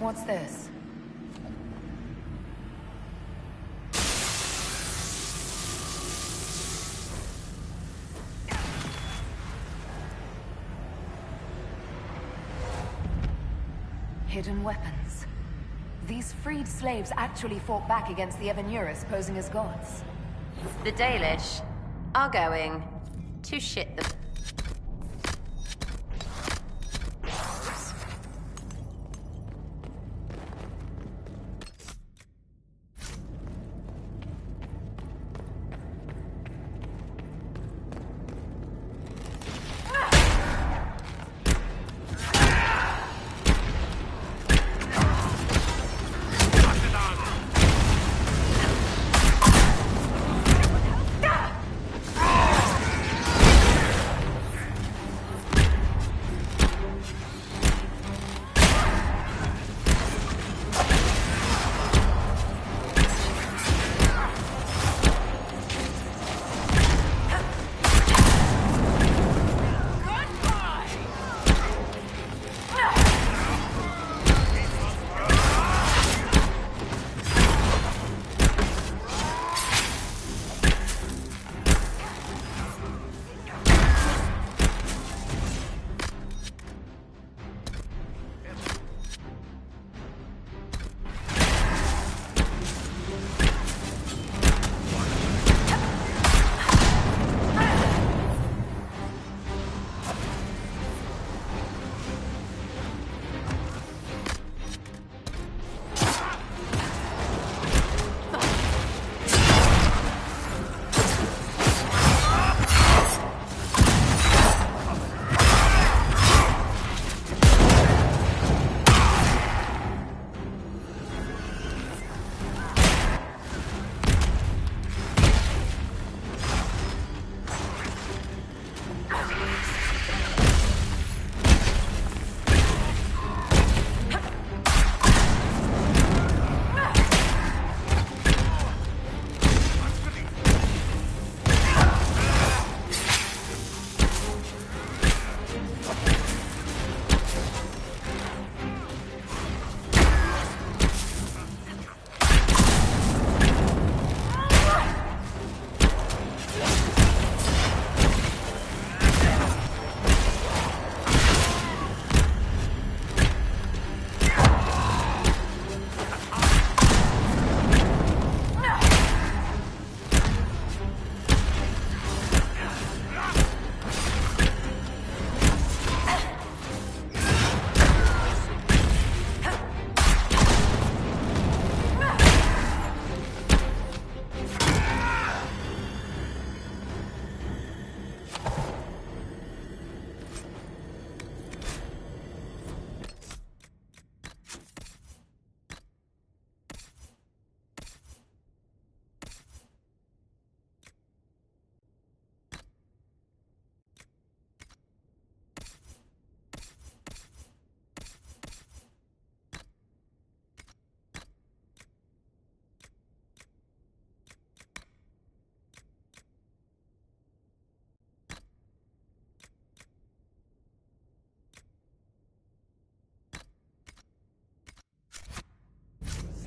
What's this? Hidden weapons. These freed slaves actually fought back against the Evanurus, posing as gods. The Dalish are going to shit the...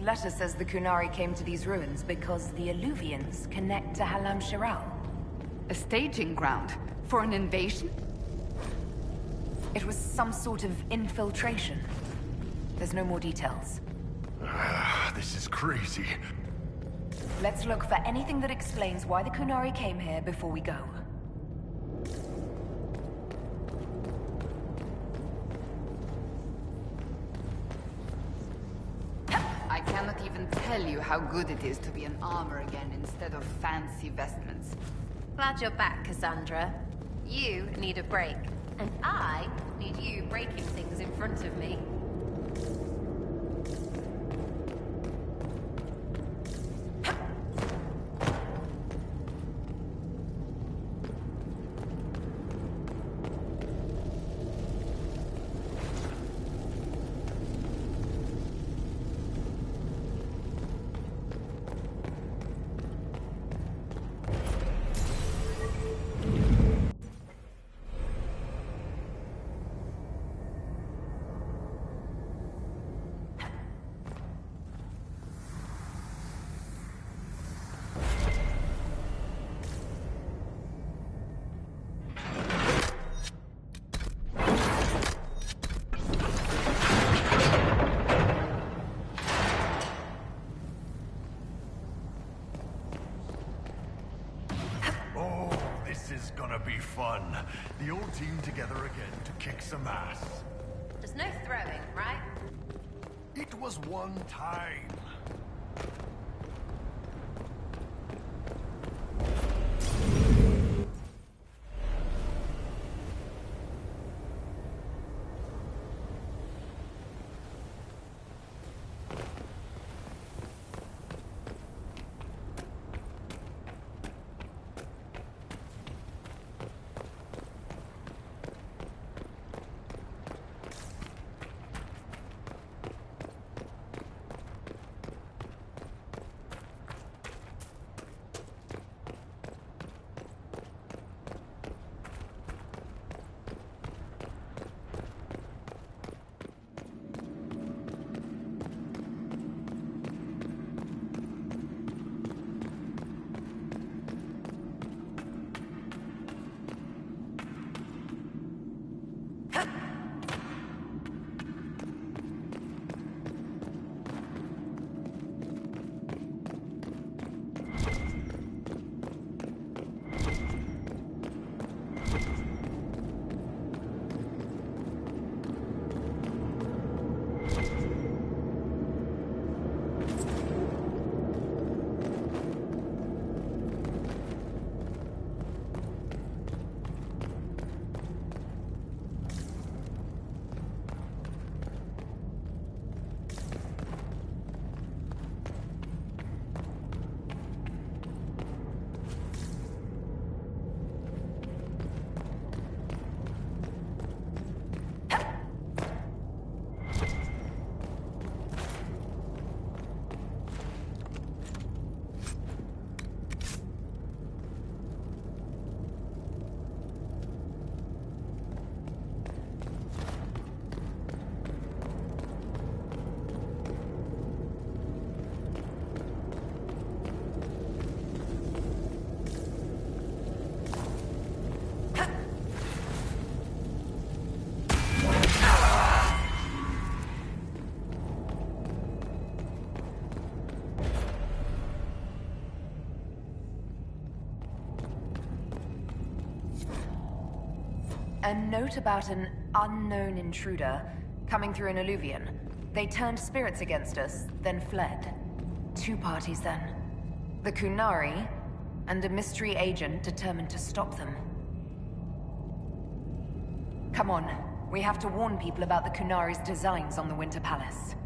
Letter says the Kunari came to these ruins because the Alluvians connect to Halam Shiral. A staging ground for an invasion? It was some sort of infiltration. There's no more details. This is crazy. Let's look for anything that explains why the Kunari came here before we go. I cannot even tell you how good it is to be in armor again instead of fancy vestments. Glad you're back, Cassandra. You need a break, and I need you breaking things in front of me. fun. The old team together again to kick some ass. There's no throwing, right? It was one time. A note about an unknown intruder coming through an alluvion. They turned spirits against us, then fled. Two parties then. The Kunari, and a mystery agent determined to stop them. Come on, we have to warn people about the Kunari's designs on the Winter Palace.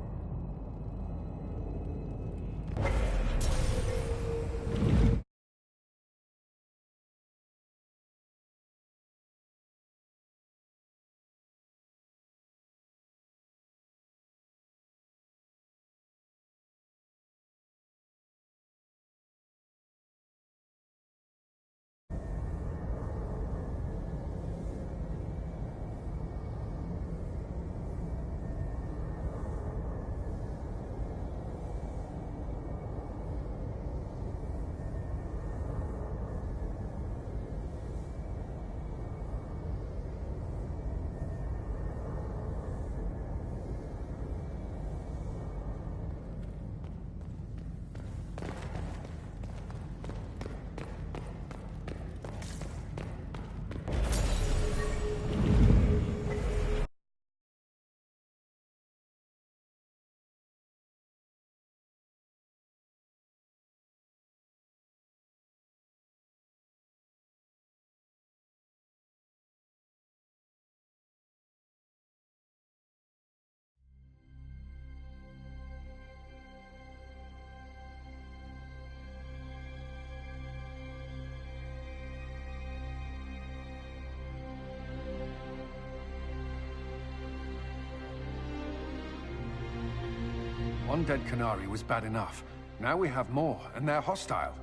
One dead Kunari was bad enough. Now we have more, and they're hostile.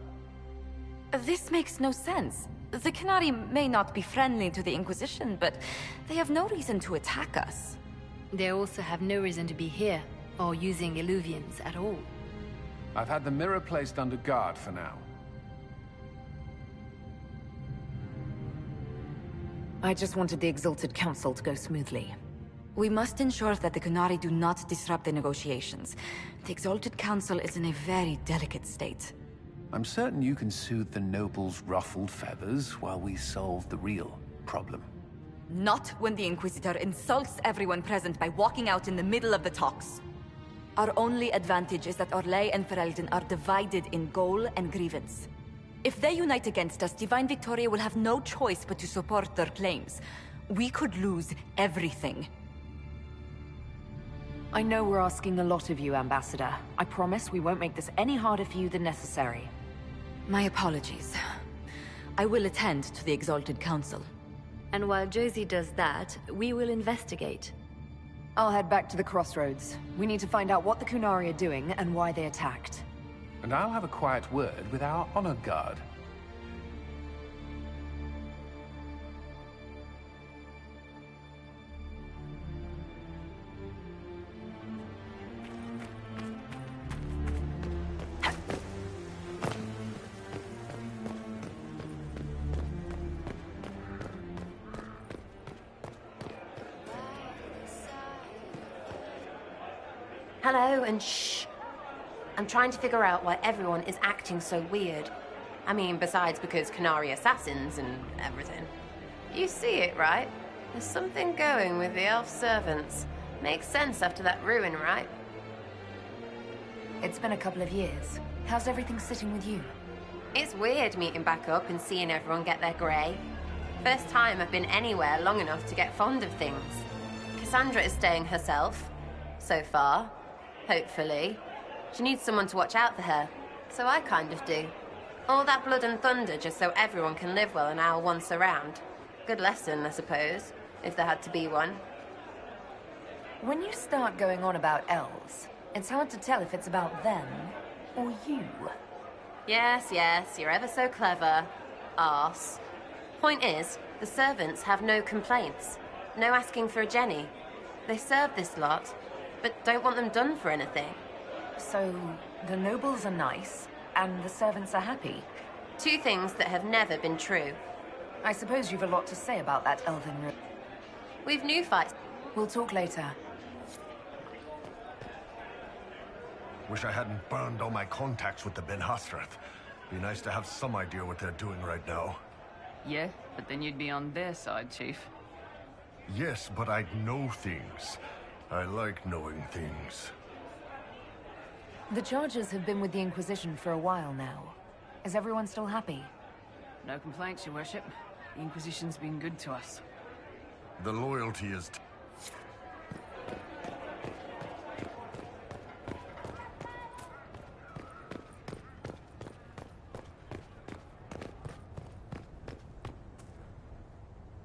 This makes no sense. The Kunari may not be friendly to the Inquisition, but they have no reason to attack us. They also have no reason to be here, or using illuvians at all. I've had the mirror placed under guard for now. I just wanted the Exalted Council to go smoothly. We must ensure that the Kunari do not disrupt the negotiations. The Exalted Council is in a very delicate state. I'm certain you can soothe the noble's ruffled feathers while we solve the real problem. Not when the Inquisitor insults everyone present by walking out in the middle of the talks. Our only advantage is that Orlais and Ferelden are divided in goal and grievance. If they unite against us, Divine Victoria will have no choice but to support their claims. We could lose everything. I know we're asking a lot of you, Ambassador. I promise we won't make this any harder for you than necessary. My apologies. I will attend to the Exalted Council. And while Josie does that, we will investigate. I'll head back to the crossroads. We need to find out what the Qunari are doing and why they attacked. And I'll have a quiet word with our honor guard. Hello, and shh. I'm trying to figure out why everyone is acting so weird. I mean, besides because Qunari assassins and everything. You see it, right? There's something going with the elf servants. Makes sense after that ruin, right? It's been a couple of years. How's everything sitting with you? It's weird meeting back up and seeing everyone get their grey. First time I've been anywhere long enough to get fond of things. Cassandra is staying herself. So far. Hopefully. She needs someone to watch out for her. So I kind of do. All that blood and thunder just so everyone can live well an hour once around. Good lesson, I suppose, if there had to be one. When you start going on about elves, it's hard to tell if it's about them or you. Yes, you're ever so clever. Arse. Point is, the servants have no complaints. No asking for a Jenny. They serve this lot, but don't want them done for anything. So, the nobles are nice, and the servants are happy. Two things that have never been true. I suppose you've a lot to say about that elven room. We've new fights. We'll talk later. Wish I hadn't burned all my contacts with the Ben Hasrath. Be nice to have some idea what they're doing right now. Yeah, but then you'd be on their side, Chief. Yes, but I'd know things. I like knowing things. The Chargers have been with the Inquisition for a while now. Is everyone still happy? No complaints, Your Worship. The Inquisition's been good to us. The loyalty is...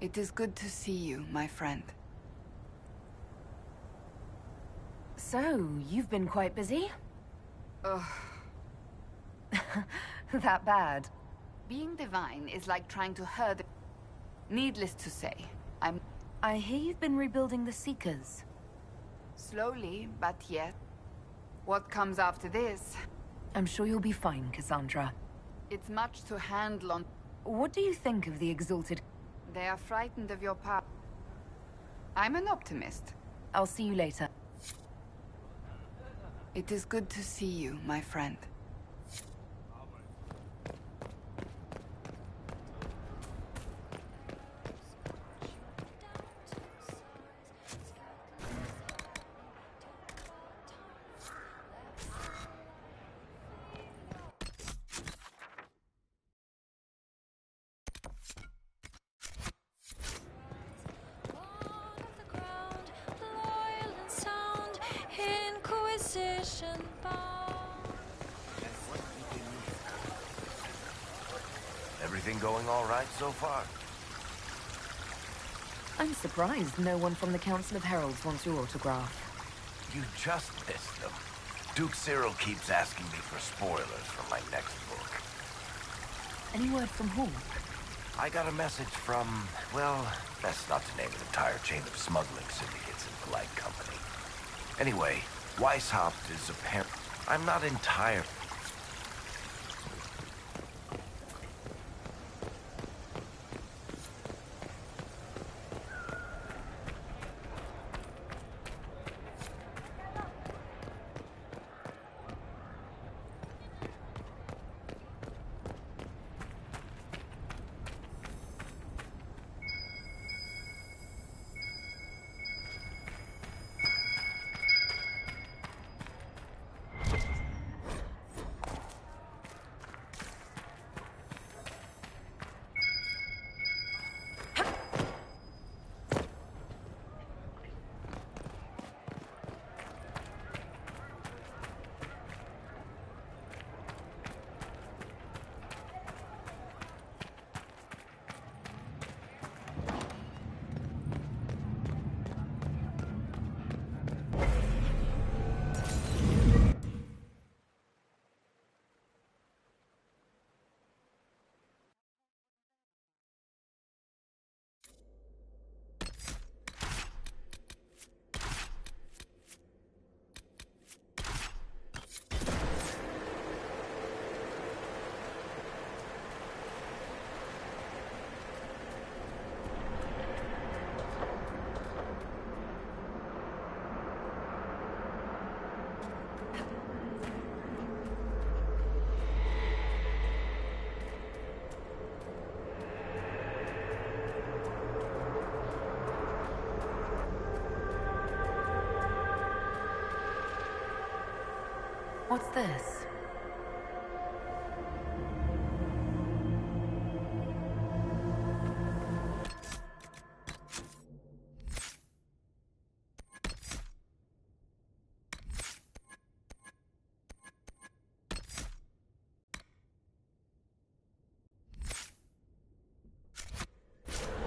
It is good to see you, my friend. So, you've been quite busy? Ugh. That bad? Being divine is like trying to herd... Needless to say, I hear you've been rebuilding the Seekers. slowly, but yet. What comes after this? I'm sure you'll be fine, Cassandra. It's much to handle on... What do you think of the Exalted? They are frightened of your power. I'm an optimist. I'll see you later. It is good to see you, my friend. Everything going all right so far? I'm surprised no one from the Council of Heralds wants your autograph. You just missed them. Duke Cyril keeps asking me for spoilers for my next book. Any word from Hawk? I got a message from, well, best not to name an entire chain of smuggling syndicates in polite company. Anyway, Weishaupt is apparent. I'm not entirely... What's this?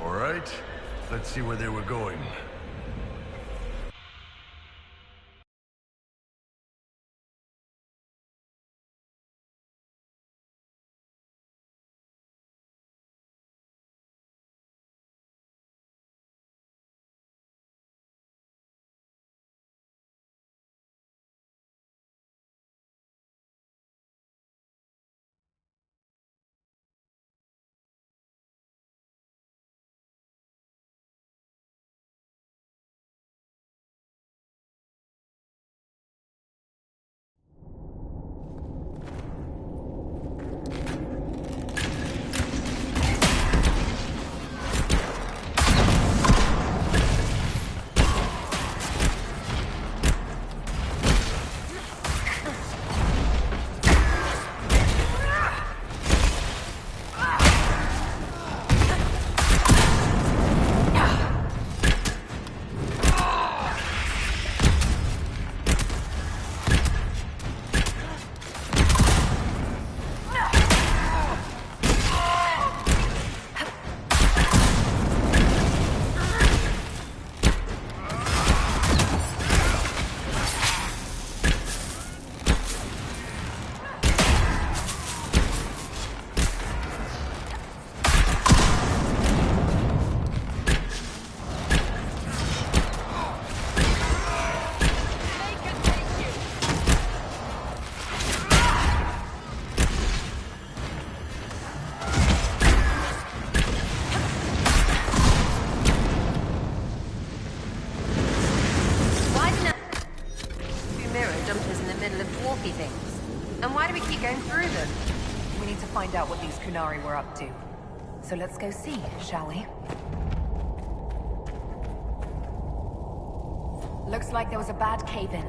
All right, let's see where they were going. Find out what these Kunari were up to. So let's go see, shall we? Looks like there was a bad cave-in.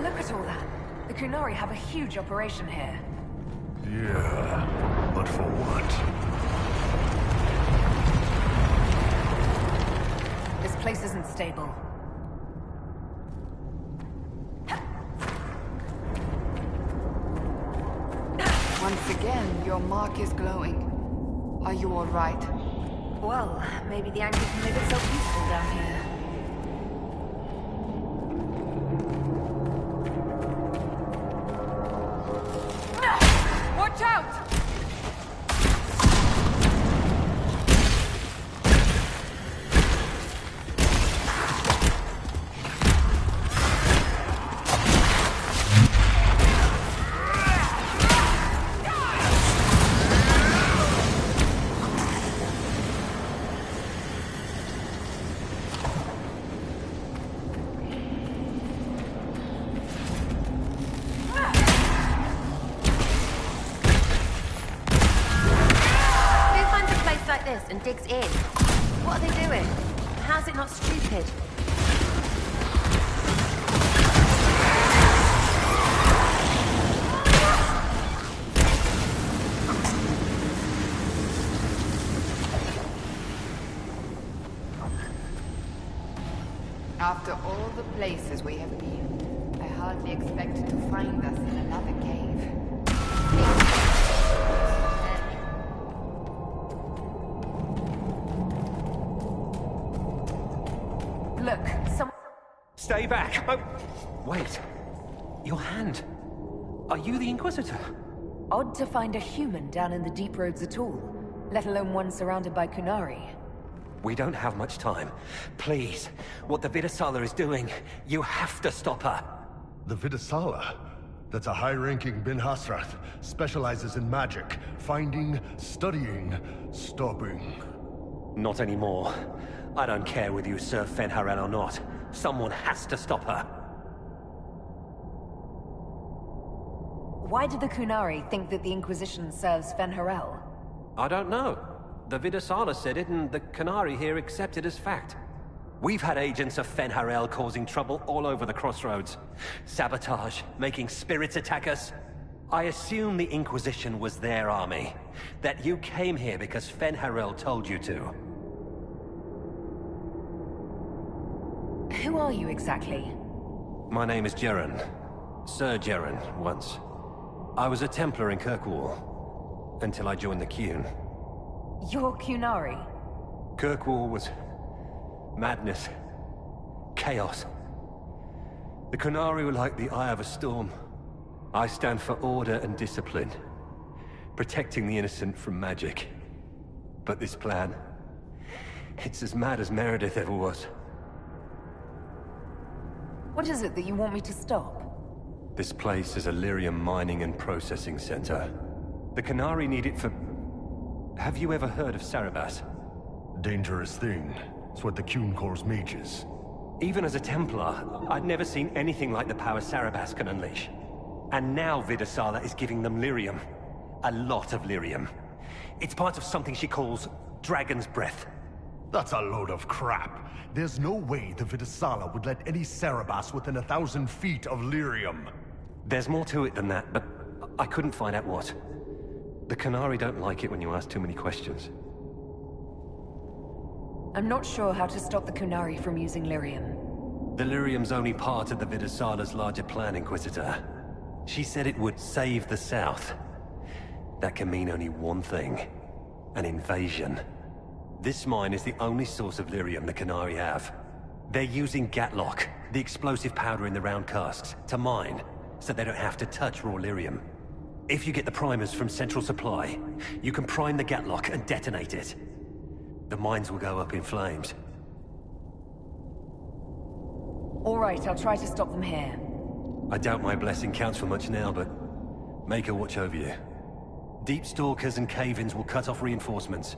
Look at all that. The Kunari have a huge operation here. Yeah, but for what? This place isn't stable. Once again, your mark is glowing. Are you all right? Well, maybe the anchor can make it so peaceful down here. Watch out! And digs in. What are they doing? How's it not stupid? After all the places we have been, I hardly expected to find us in another cave. Look, Stay back! Oh, wait. Your hand. Are you the Inquisitor? Odd to find a human down in the deep roads at all, let alone one surrounded by Kunari. We don't have much time. Please, what the Vidasala is doing, you have to stop her. The Vidasala? That's a high-ranking Bin Hasrath. Specializes in magic. Finding, studying, stopping. Not anymore. I don't care whether you serve Fenharel or not. Someone has to stop her. Why did the Kunari think that the Inquisition serves Fenharel? I don't know. The Vidasala said it, and the Canary here accepted as fact. We've had agents of Fenharel causing trouble all over the crossroads. Sabotage, making spirits attack us. I assume the Inquisition was their army. That you came here because Fenharel told you to. Who are you exactly? My name is Jeren. Sir Jeren, once. I was a Templar in Kirkwall, until I joined the Qun. You're Qunari? Kirkwall was... madness. Chaos. The Qunari were like the eye of a storm. I stand for order and discipline. Protecting the innocent from magic. But this plan... it's as mad as Meredith ever was. What is it that you want me to stop? This place is a lyrium mining and processing center. The Qunari need it for... Have you ever heard of Sarabas? Dangerous thing. It's what the Qun calls mages. Even as a Templar, I'd never seen anything like the power Sarabas can unleash. And now Vidasala is giving them lyrium. A lot of lyrium. It's part of something she calls Dragon's Breath. That's a load of crap. There's no way the Vidasala would let any Sarabas within 1,000 feet of lyrium. There's more to it than that, but I couldn't find out what. The Qunari don't like it when you ask too many questions. I'm not sure how to stop the Qunari from using lyrium. The lyrium's only part of the Vidasala's larger plan, Inquisitor. She said it would save the South. That can mean only one thing. An invasion. This mine is the only source of lyrium the Qunari have. They're using Gatlock, the explosive powder in the round casks, to mine, so they don't have to touch raw lyrium. If you get the primers from Central Supply, you can prime the Gatlock and detonate it. The mines will go up in flames. All right, I'll try to stop them here. I doubt my blessing counts for much now, but make her watch over you. Deep Stalkers and Cave-ins will cut off reinforcements,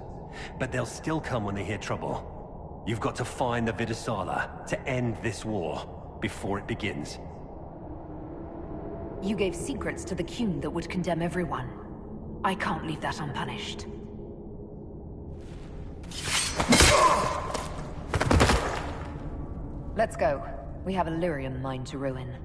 but they'll still come when they hear trouble. You've got to find the Vidasala to end this war before it begins. You gave secrets to the Qun that would condemn everyone. I can't leave that unpunished. Let's go. We have a lyrium mine to ruin.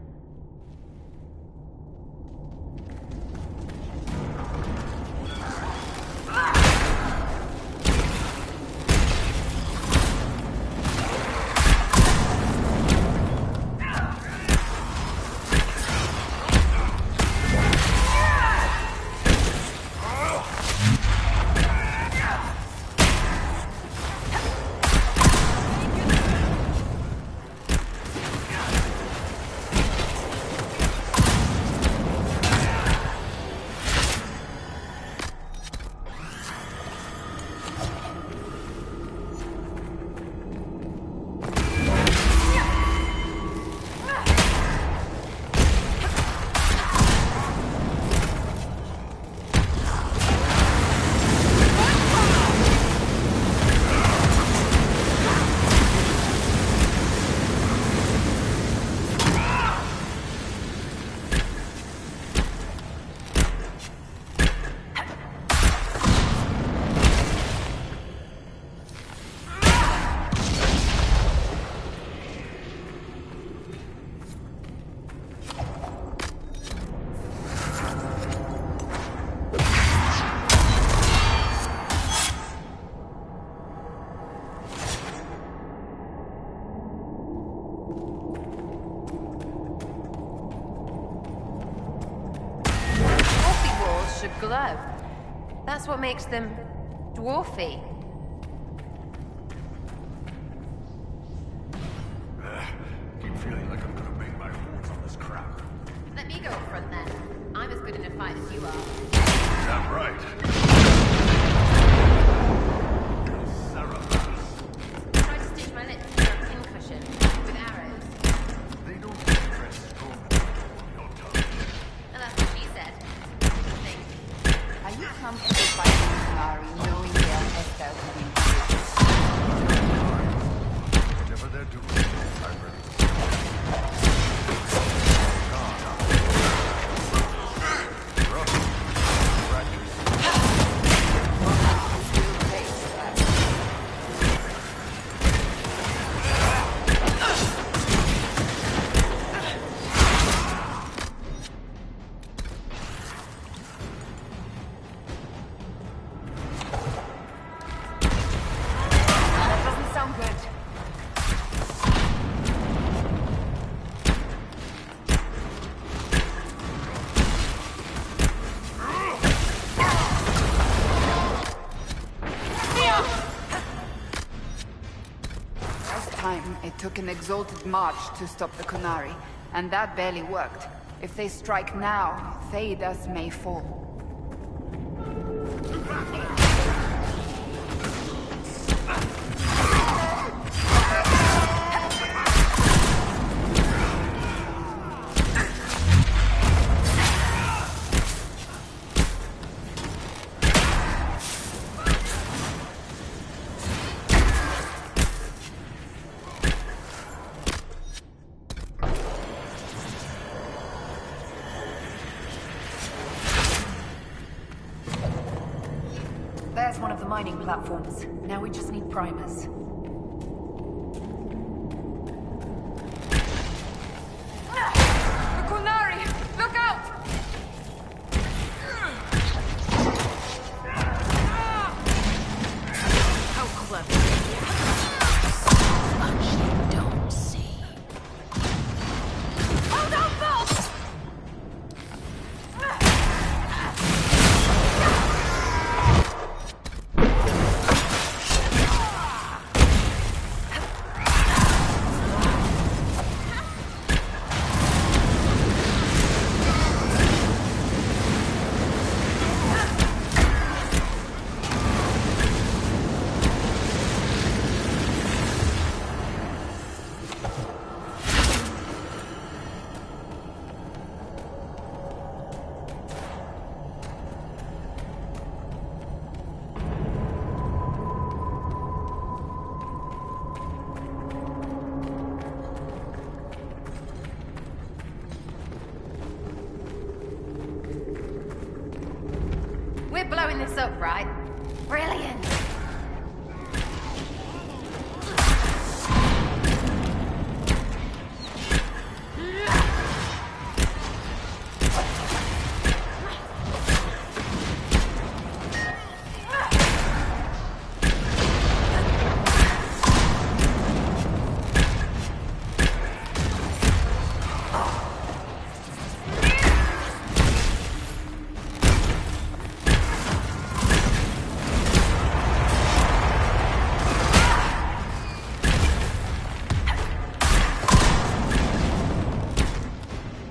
Glow. That's what makes them dwarfy. Keep feeling like I'm gonna make my horns on this crap. Let me go up front then. I'm as good in a fight as you are. Damn right. Try to stitch my lips to a pincushion with arrows. They don't press strong enough on your tongue. And that's what she said. Are you comfortable fighting Qunari knowing they are Estel time, it took an exalted march to stop the Kunari, and that barely worked. If they strike now, Thedas may fall. There's one of the mining platforms. Now we just need primers. The Kunari! Look out! How clever. Much you don't see. Hold on, Bolt! We're blowing this up, right? Brilliant!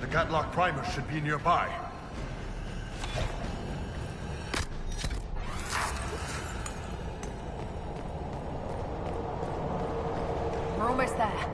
Catlock primers should be nearby. We're almost there.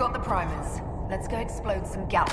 got the primers. Let's go explode some gal.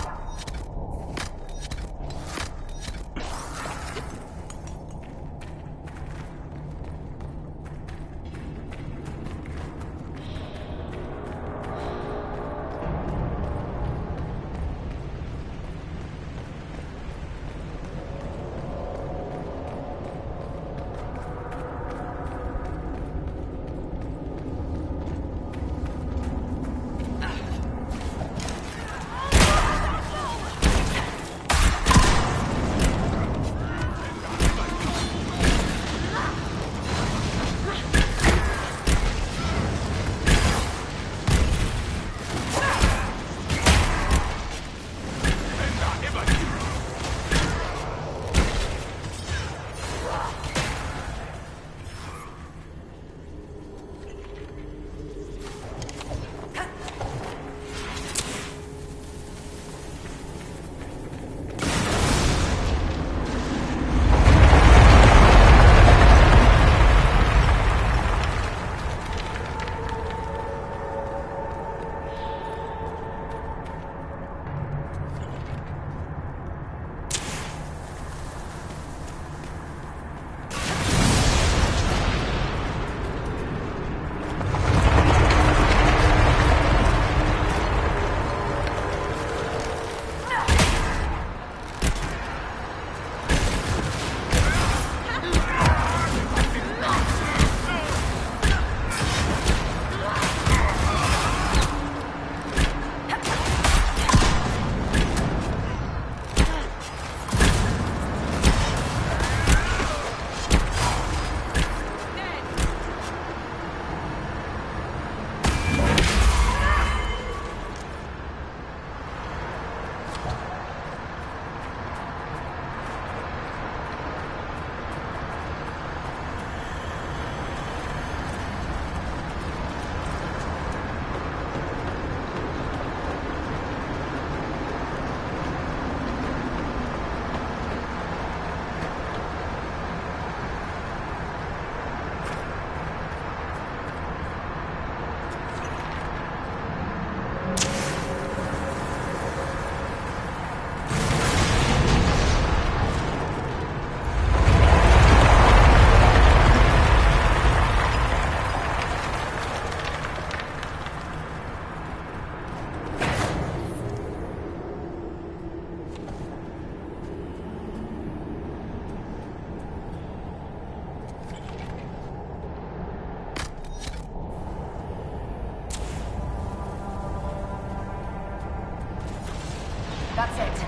That's it.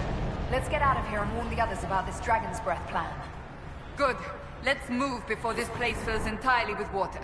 Let's get out of here and warn the others about this Dragon's Breath plan. Good. Let's move before this place fills entirely with water.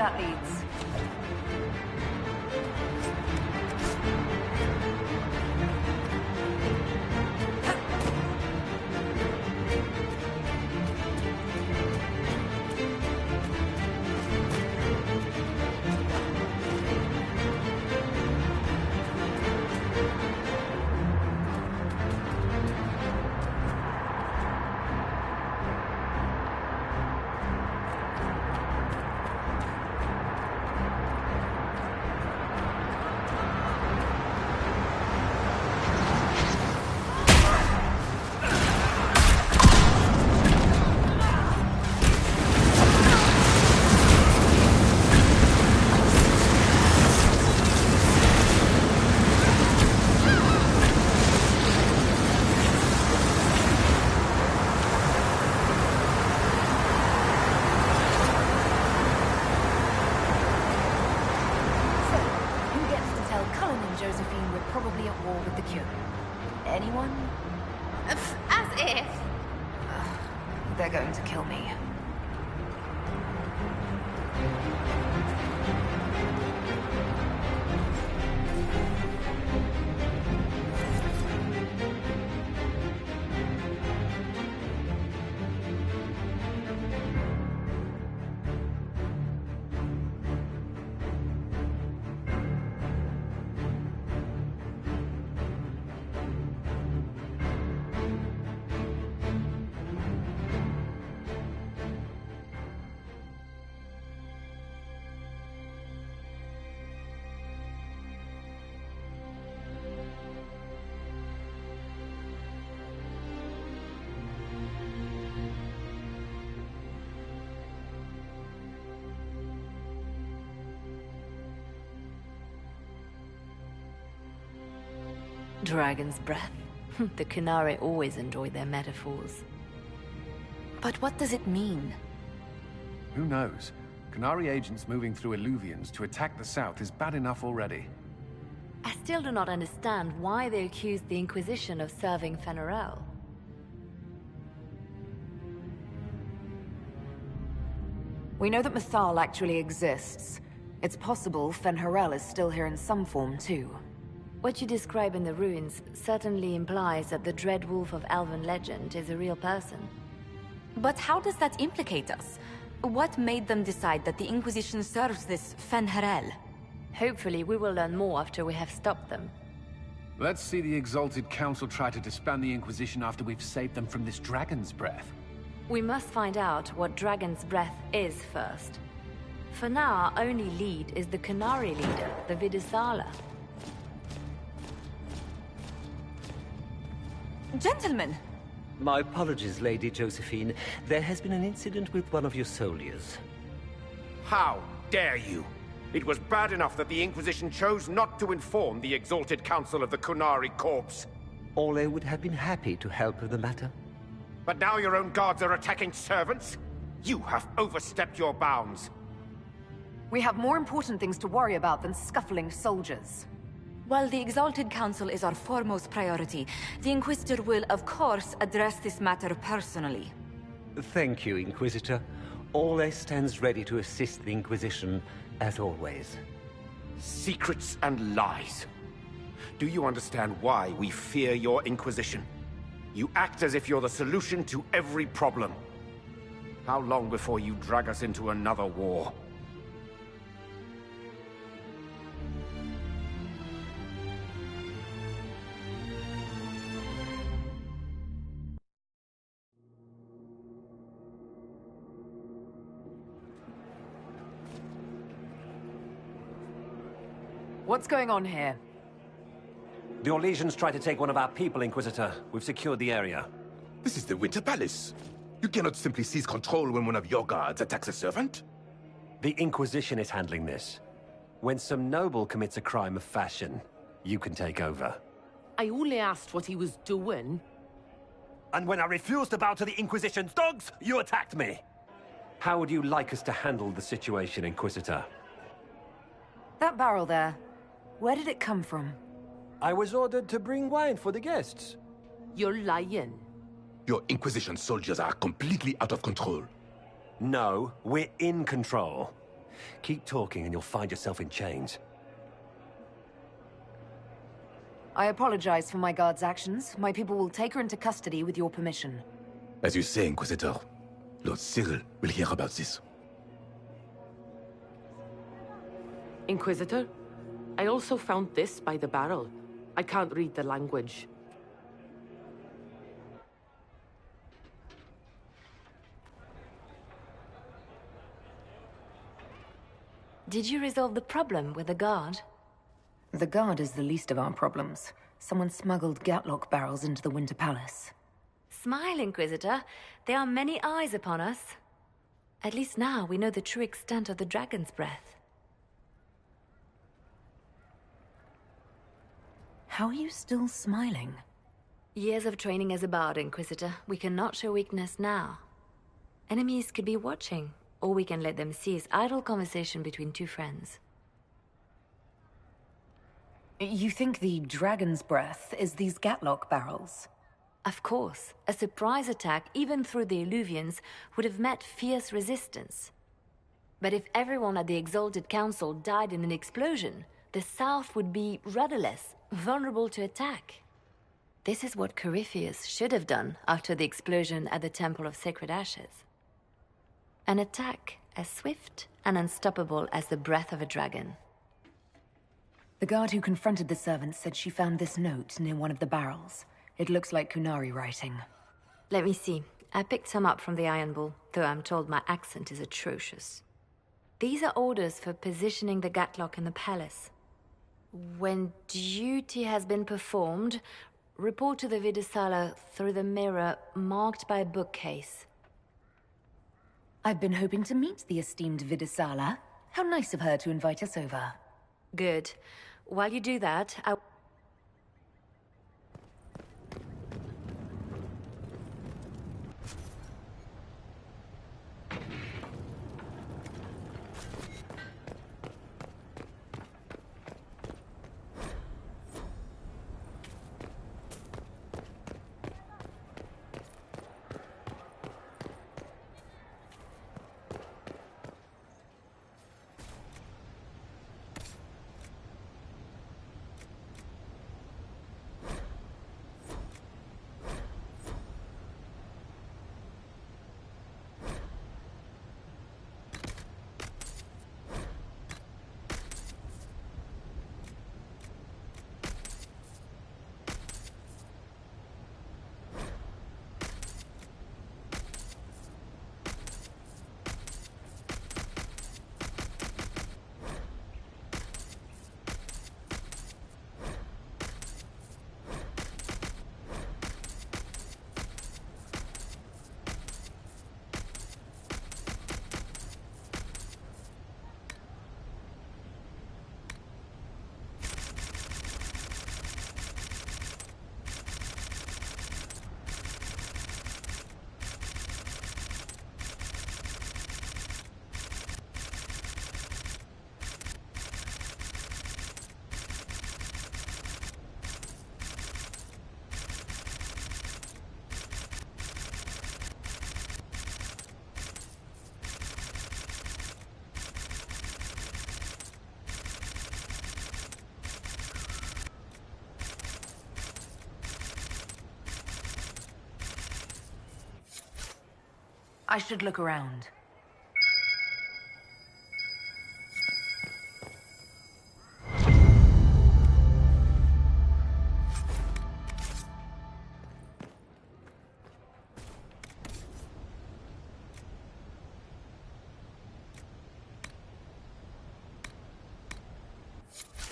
that leads. They're going to kill me. Dragon's breath. The Kunari always enjoy their metaphors. But what does it mean? Who knows? Kunari agents moving through Illuvians to attack the south is bad enough already. I still do not understand why they accused the Inquisition of serving Fen'Arel. We know that Mythal actually exists. It's possible Fen'Arel is still here in some form, too. What you describe in the ruins certainly implies that the Dread Wolf of Elven legend is a real person. But how does that implicate us? What made them decide that the Inquisition serves this Fen'Harel? Hopefully we will learn more after we have stopped them. Let's see the Exalted Council try to disband the Inquisition after we've saved them from this dragon's breath. We must find out what Dragon's Breath is first. For now, our only lead is the Kunari leader, the Vidisala. Gentlemen! My apologies, Lady Josephine. There has been an incident with one of your soldiers. How dare you? It was bad enough that the Inquisition chose not to inform the Exalted Council of the Kunari Corps. Ole would have been happy to help with the matter. But now your own guards are attacking servants? You have overstepped your bounds. We have more important things to worry about than scuffling soldiers. While the Exalted Council is our foremost priority, the Inquisitor will, of course, address this matter personally. Thank you, Inquisitor. Ole stands ready to assist the Inquisition, as always. Secrets and lies. Do you understand why we fear your Inquisition? You act as if you're the solution to every problem. How long before you drag us into another war? What's going on here? The Orlesians tried to take one of our people, Inquisitor. We've secured the area. This is the Winter Palace. You cannot simply seize control when one of your guards attacks a servant. The Inquisition is handling this. When some noble commits a crime of fashion, you can take over. I only asked what he was doing. And when I refused to bow to the Inquisition's dogs, you attacked me! How would you like us to handle the situation, Inquisitor? That barrel there, where did it come from? I was ordered to bring wine for the guests. You're lying. Your Inquisition soldiers are completely out of control. No, we're in control. Keep talking and you'll find yourself in chains. I apologize for my guard's actions. My people will take her into custody with your permission. As you say, Inquisitor, Lord Cyril will hear about this. Inquisitor, I also found this by the barrel. I can't read the language. Did you resolve the problem with the guard? The guard is the least of our problems. Someone smuggled Gatlock barrels into the Winter Palace. Smile, Inquisitor. There are many eyes upon us. At least now we know the true extent of the Dragon's Breath. How are you still smiling? Years of training as a bard, Inquisitor. We cannot show weakness now. Enemies could be watching, or we can let them seize idle conversation between two friends. You think the Dragon's Breath is these Gatlock barrels? Of course. A surprise attack, even through the Illuvians, would have met fierce resistance. But if everyone at the Exalted Council died in an explosion, the South would be rudderless, vulnerable to attack. This is what Corypheus should have done after the explosion at the Temple of Sacred Ashes. An attack as swift and unstoppable as the breath of a dragon. The guard who confronted the servant said she found this note near one of the barrels. It looks like Kunari writing. Let me see. I picked some up from the Iron Bull, though I'm told my accent is atrocious. These are orders for positioning the Gatlock in the palace. When duty has been performed, report to the Vidisala through the mirror marked by a bookcase. I've been hoping to meet the esteemed Vidisala. How nice of her to invite us over. Good. While you do that, I should look around.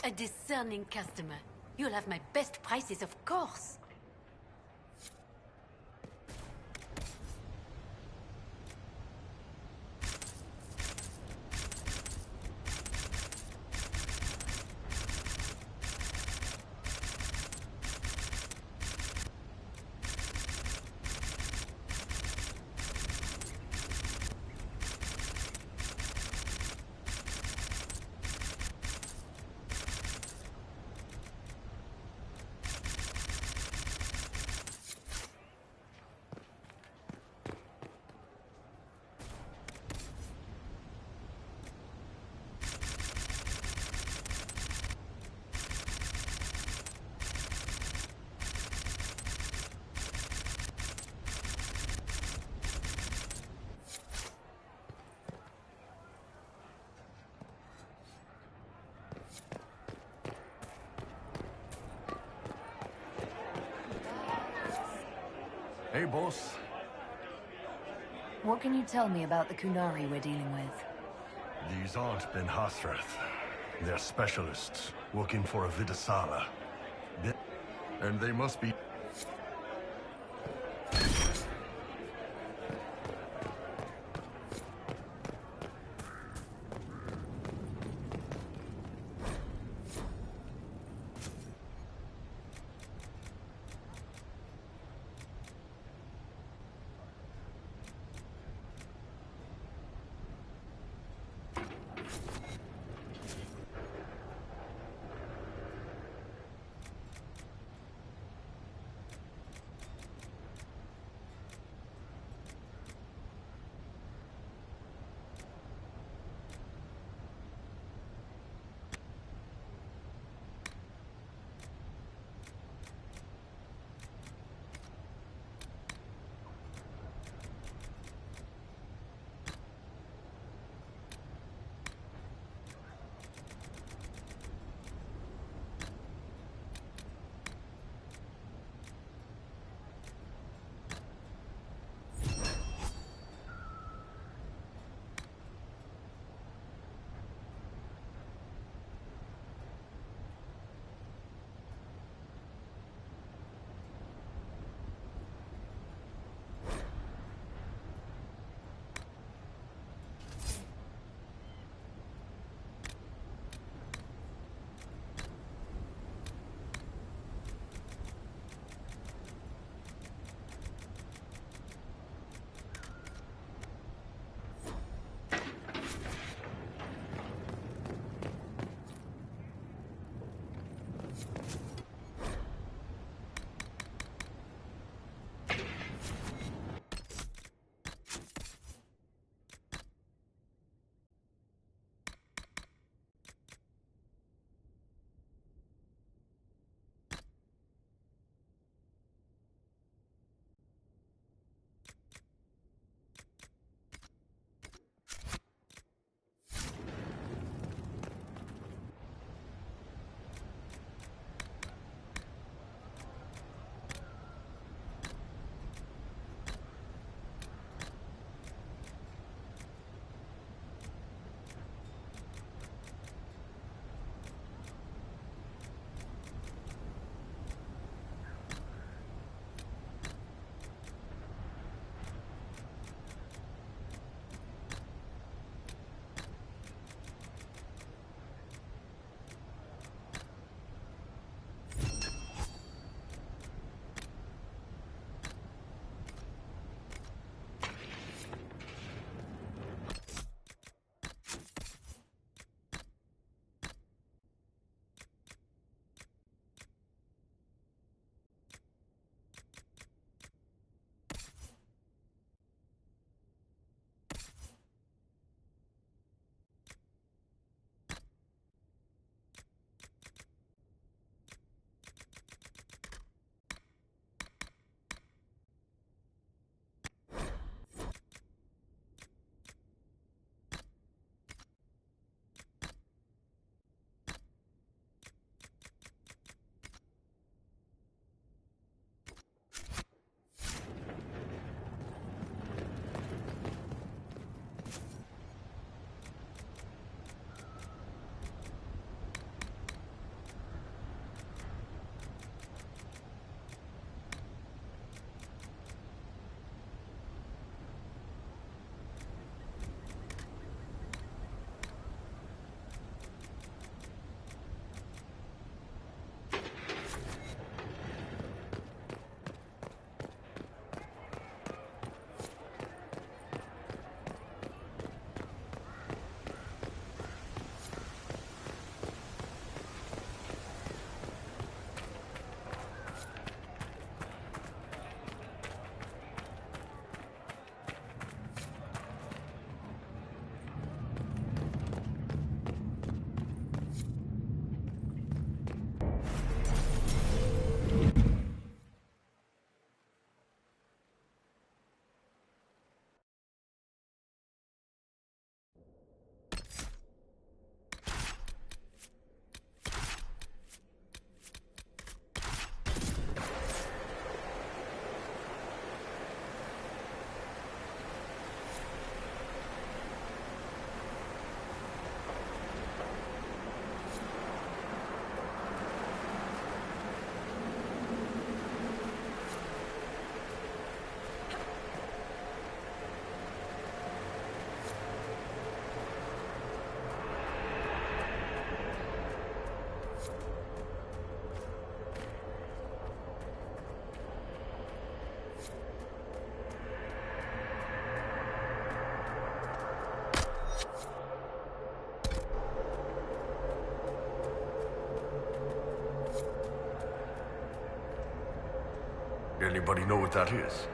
A discerning customer. You'll have my best prices, of course. Hey, boss. What can you tell me about the Kunari we're dealing with? These aren't Ben Hasrath. They're specialists working for a Vidasala. And they must be... Anybody know what that is?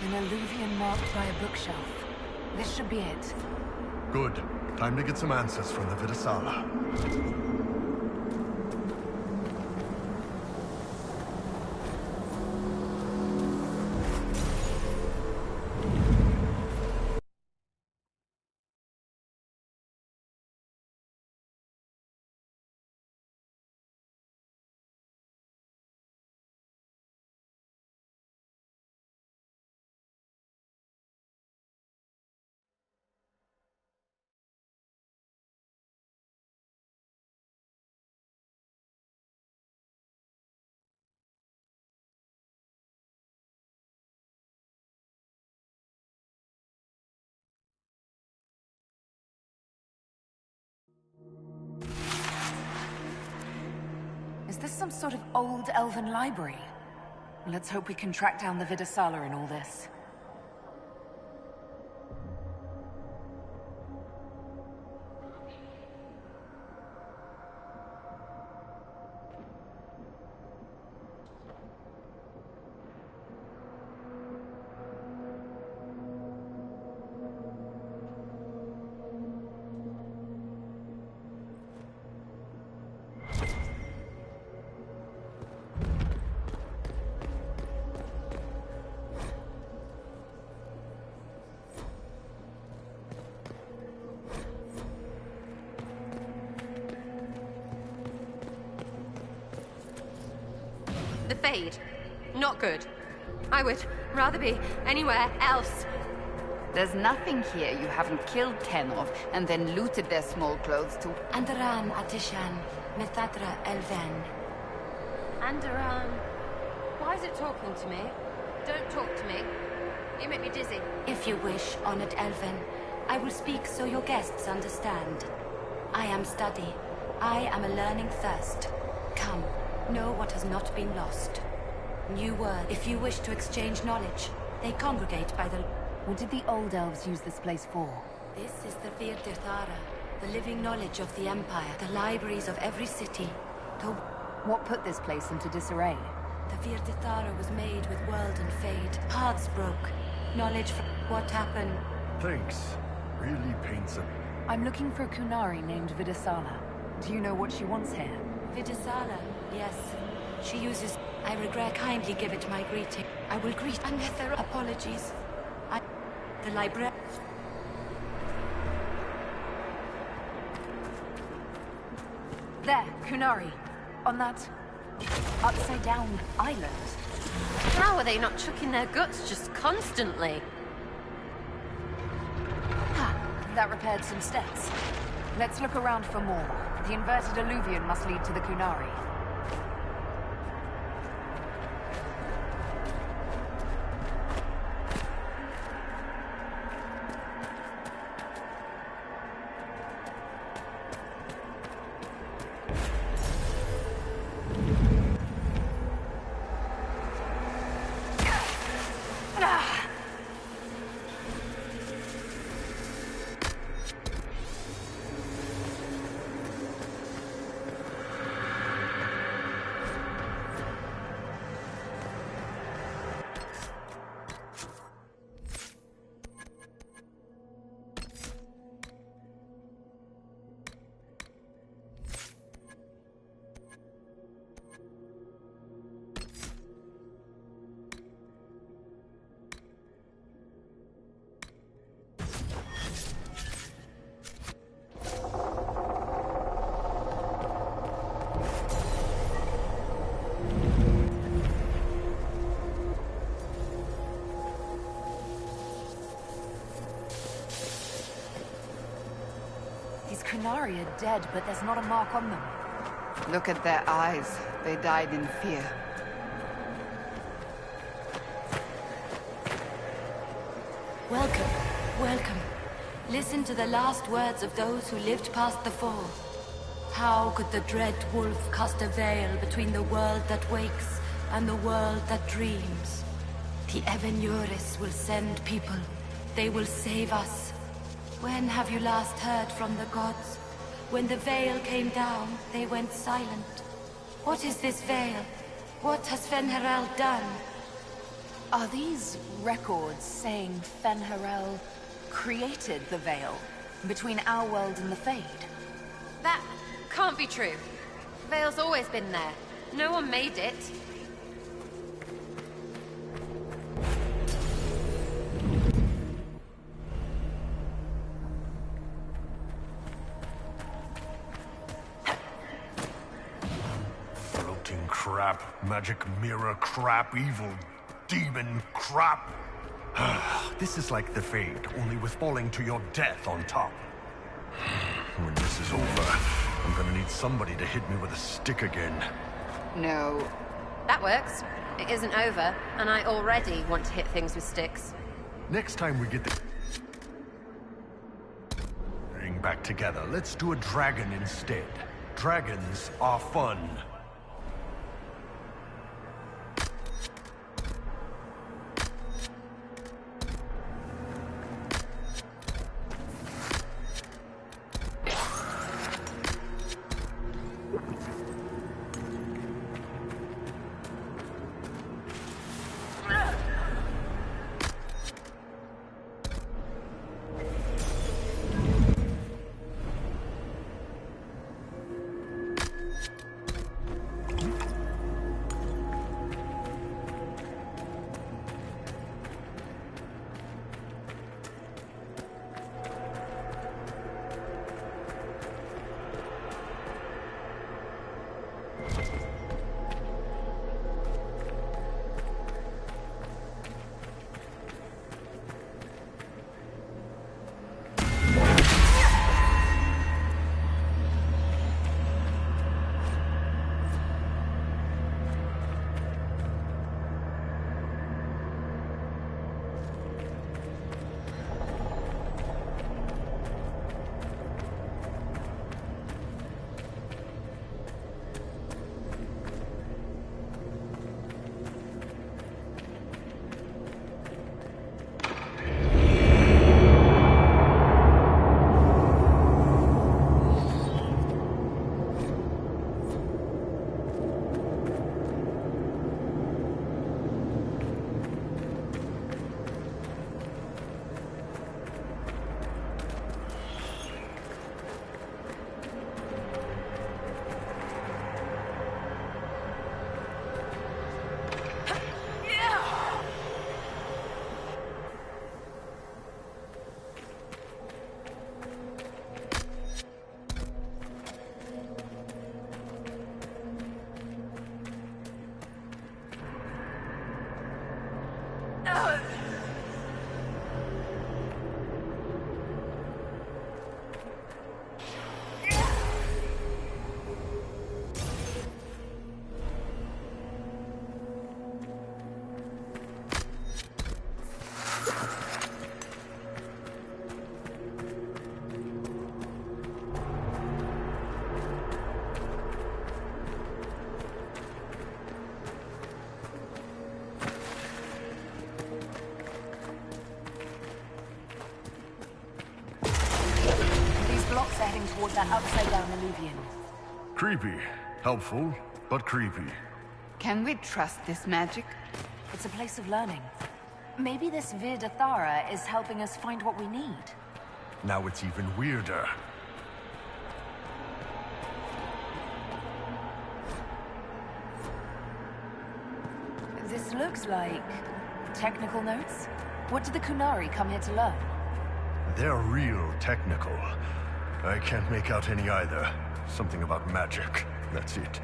An alluvian marked by a bookshelf. This should be it. Good. Time to get some answers from the Vidasala. Is this some sort of old elven library? Let's hope we can track down the Vidasala in all this. The Fade. Not good. I would rather be anywhere else. There's nothing here you haven't killed 10 of, and then looted their small clothes to... Andaran Atishan, Methadra Elven. Andaran. Why is it talking to me? Don't talk to me. You make me dizzy. If you wish, honored Elven, I will speak so your guests understand. I am study. I am a learning thirst. Come, know what has not been lost. New word. If you wish to exchange knowledge, they congregate by the... What did the old elves use this place for? This is the Virtirthara, the living knowledge of the Empire, the libraries of every city. What put this place into disarray? The Virtirthara was made with world and fade. Paths broke. Knowledge from what happened. Thanks. Really paints him. I'm looking for a Kunari named Vidasala. Do you know what she wants here? Vidasala, yes. She uses... I regret. Kindly give it my greeting. I will greet... Anether apologies. The library... There, Kunari. On that... upside-down island. How are they not chucking their guts just constantly? That repaired some steps. Let's look around for more. The inverted alluvion must lead to the Kunari. Kunari are dead, but there's not a mark on them. Look at their eyes. They died in fear. Welcome, welcome. Listen to the last words of those who lived past the fall. How could the dread wolf cast a veil between the world that wakes and the world that dreams? The Evenuris will send people. They will save us. When have you last heard from the gods? When the veil came down, they went silent. What is this veil? What has Fen'Harel done? Are these records saying Fen'Harel created the veil between our world and the Fade? That can't be true. Veil's always been there. No one made it. Floating crap, magic mirror crap, evil demon crap. This is like the Fade, only with falling to your death on top. When this is over, I'm gonna need somebody to hit me with a stick again. No. That works. It isn't over, and I already want to hit things with sticks. Next time we get the ring back together, let's do a dragon instead. Dragons are fun. Towards that upside-down alluvion. Creepy. Helpful, but creepy. Can we trust this magic? It's a place of learning. Maybe this Vir Dathara is helping us find what we need. Now it's even weirder. This looks like technical notes. What did the Kunari come here to learn? They're real technical. I can't make out any either. Something about magic. That's it.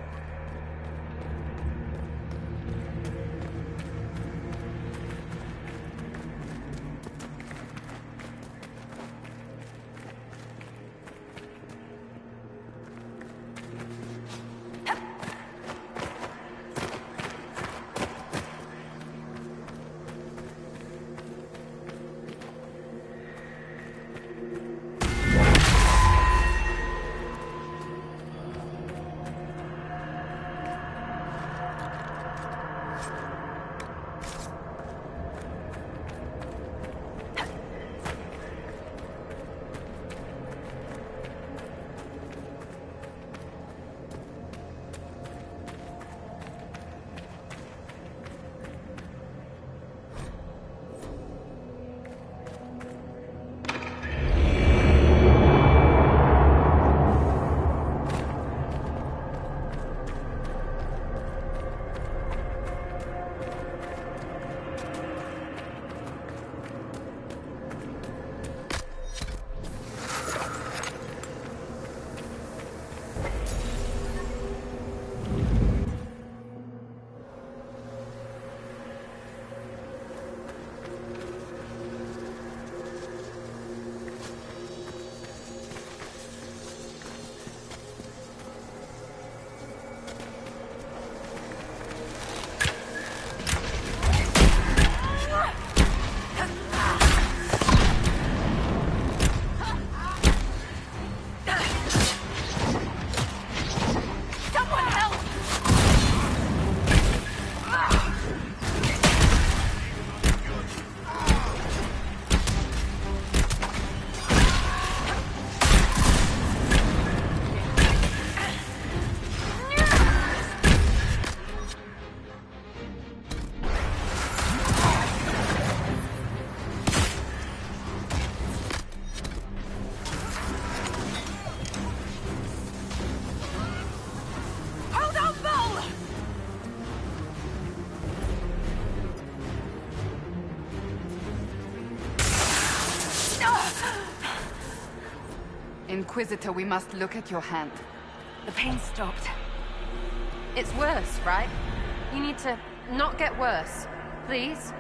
Inquisitor, we must look at your hand. The pain stopped. It's worse, right? You need to not get worse. Please?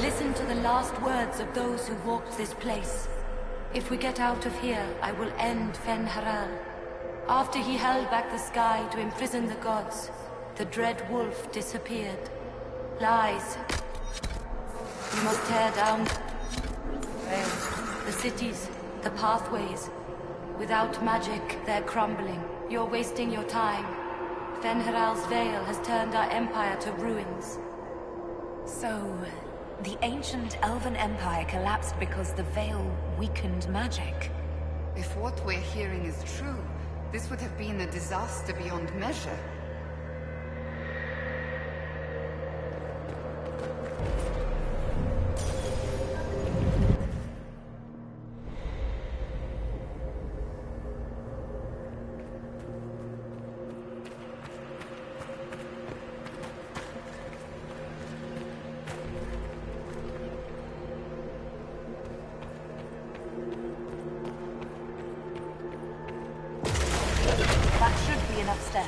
Listen to the last words of those who walked this place. If we get out of here, I will end Fen-Haral. After he held back the sky to imprison the gods, the dread wolf disappeared. Lies. We must tear down the cities, the pathways. Without magic, they're crumbling. You're wasting your time. Fen-Haral's veil has turned our empire to ruins. So, the ancient Elven Empire collapsed because the veil weakened magic. If what we're hearing is true, this would have been a disaster beyond measure. Upstairs.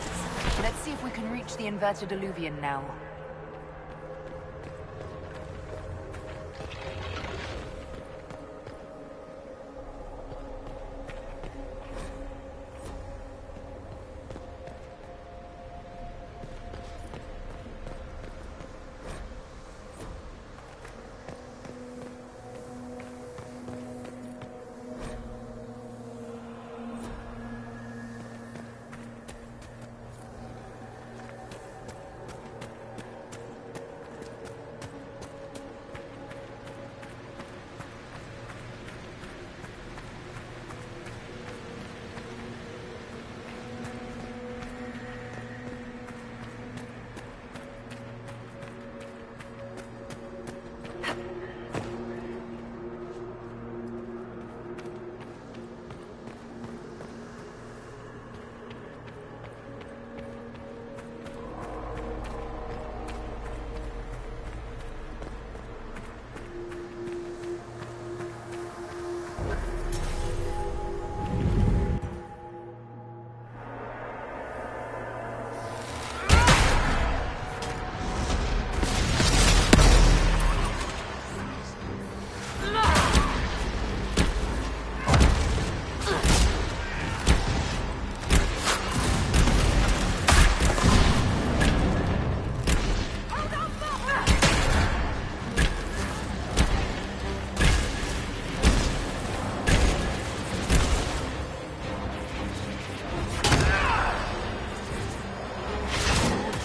Let's see if we can reach the inverted alluvion now.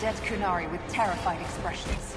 undead Kunari with terrified expressions.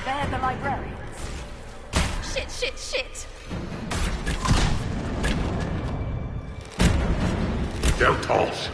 They're the librarians. Shit! Deltos!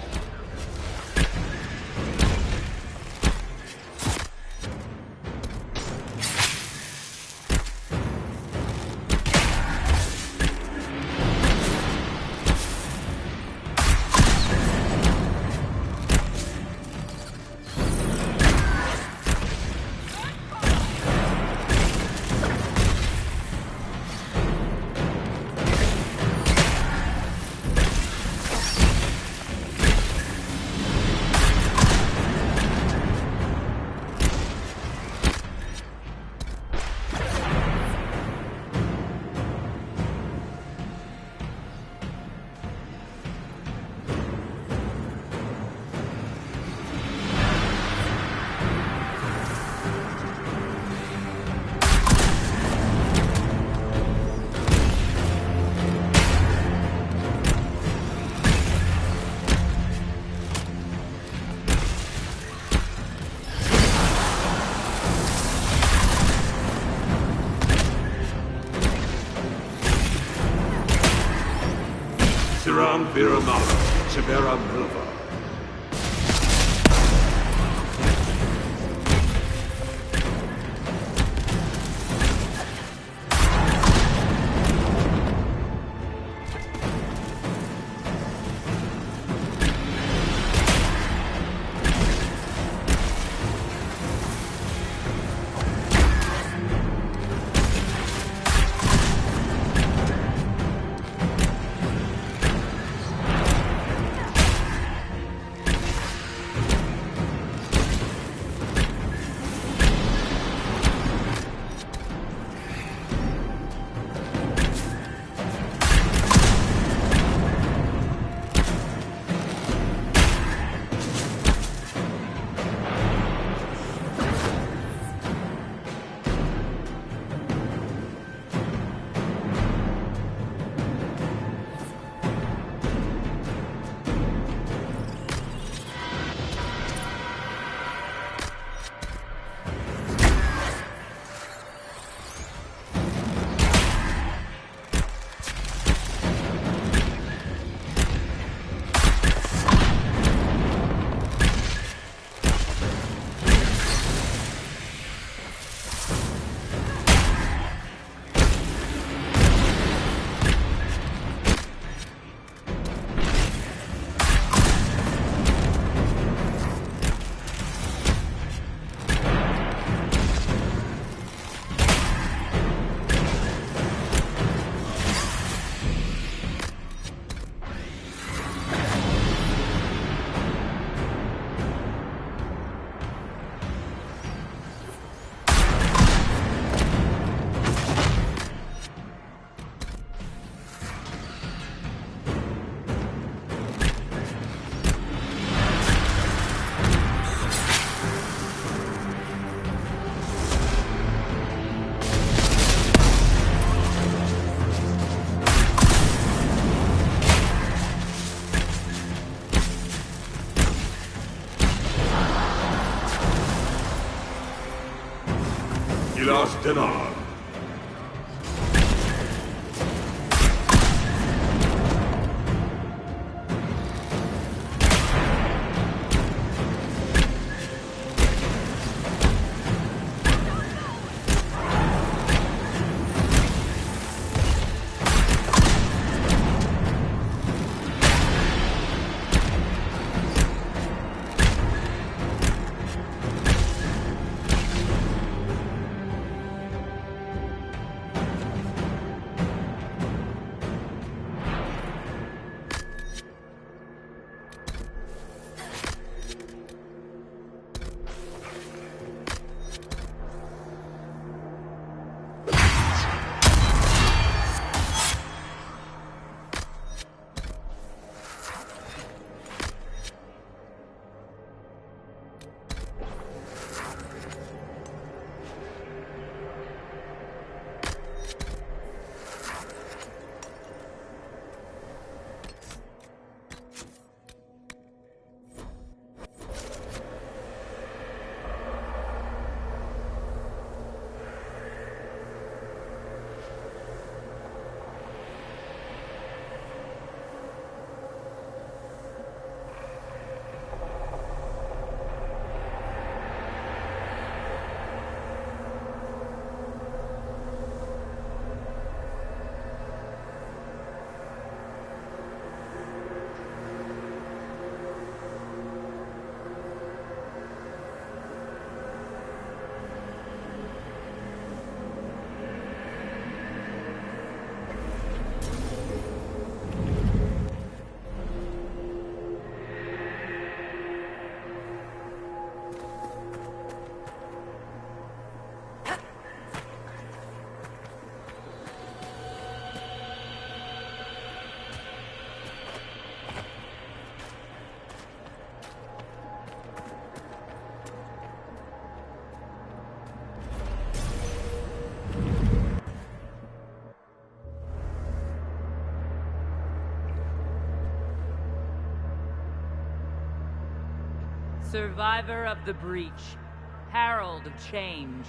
Siram Viramala, Chimera Milva. Silas Denar. Survivor of the Breach, Herald of Change,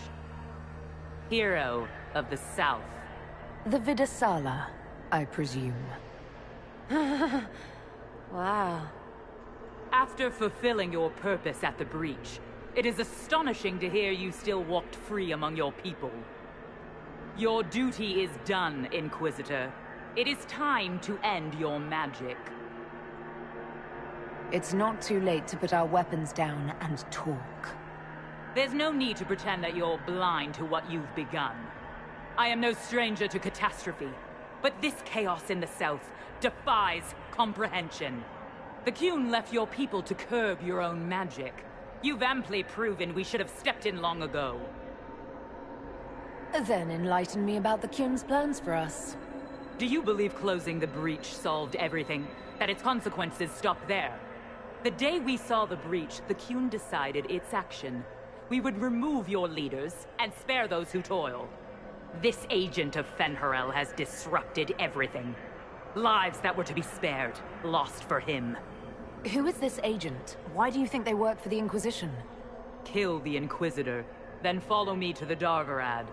Hero of the South. The Vidasala, I presume. Wow. After fulfilling your purpose at the Breach, it is astonishing to hear you still walked free among your people. Your duty is done, Inquisitor. It is time to end your magic. It's not too late to put our weapons down and talk. There's no need to pretend that you're blind to what you've begun. I am no stranger to catastrophe, but this chaos in the South defies comprehension. The Qun left your people to curb your own magic. You've amply proven we should have stepped in long ago. Then enlighten me about the Qun's plans for us. Do you believe closing the Breach solved everything? That its consequences stopped there? The day we saw the Breach, the Qun decided its action. We would remove your leaders and spare those who toil. This agent of Fen'Harel has disrupted everything. Lives that were to be spared, lost for him. Who is this agent? Why do you think they work for the Inquisition? Kill the Inquisitor, then follow me to the Dargarad.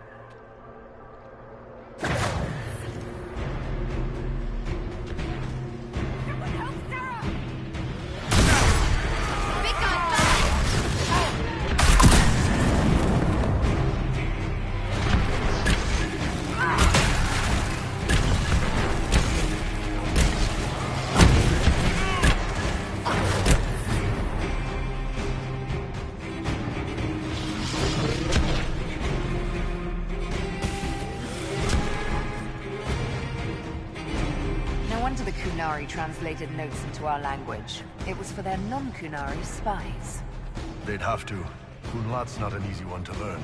Translated notes into our language. It was for their non-Qunari spies. They'd have to. Kunlat's not an easy one to learn.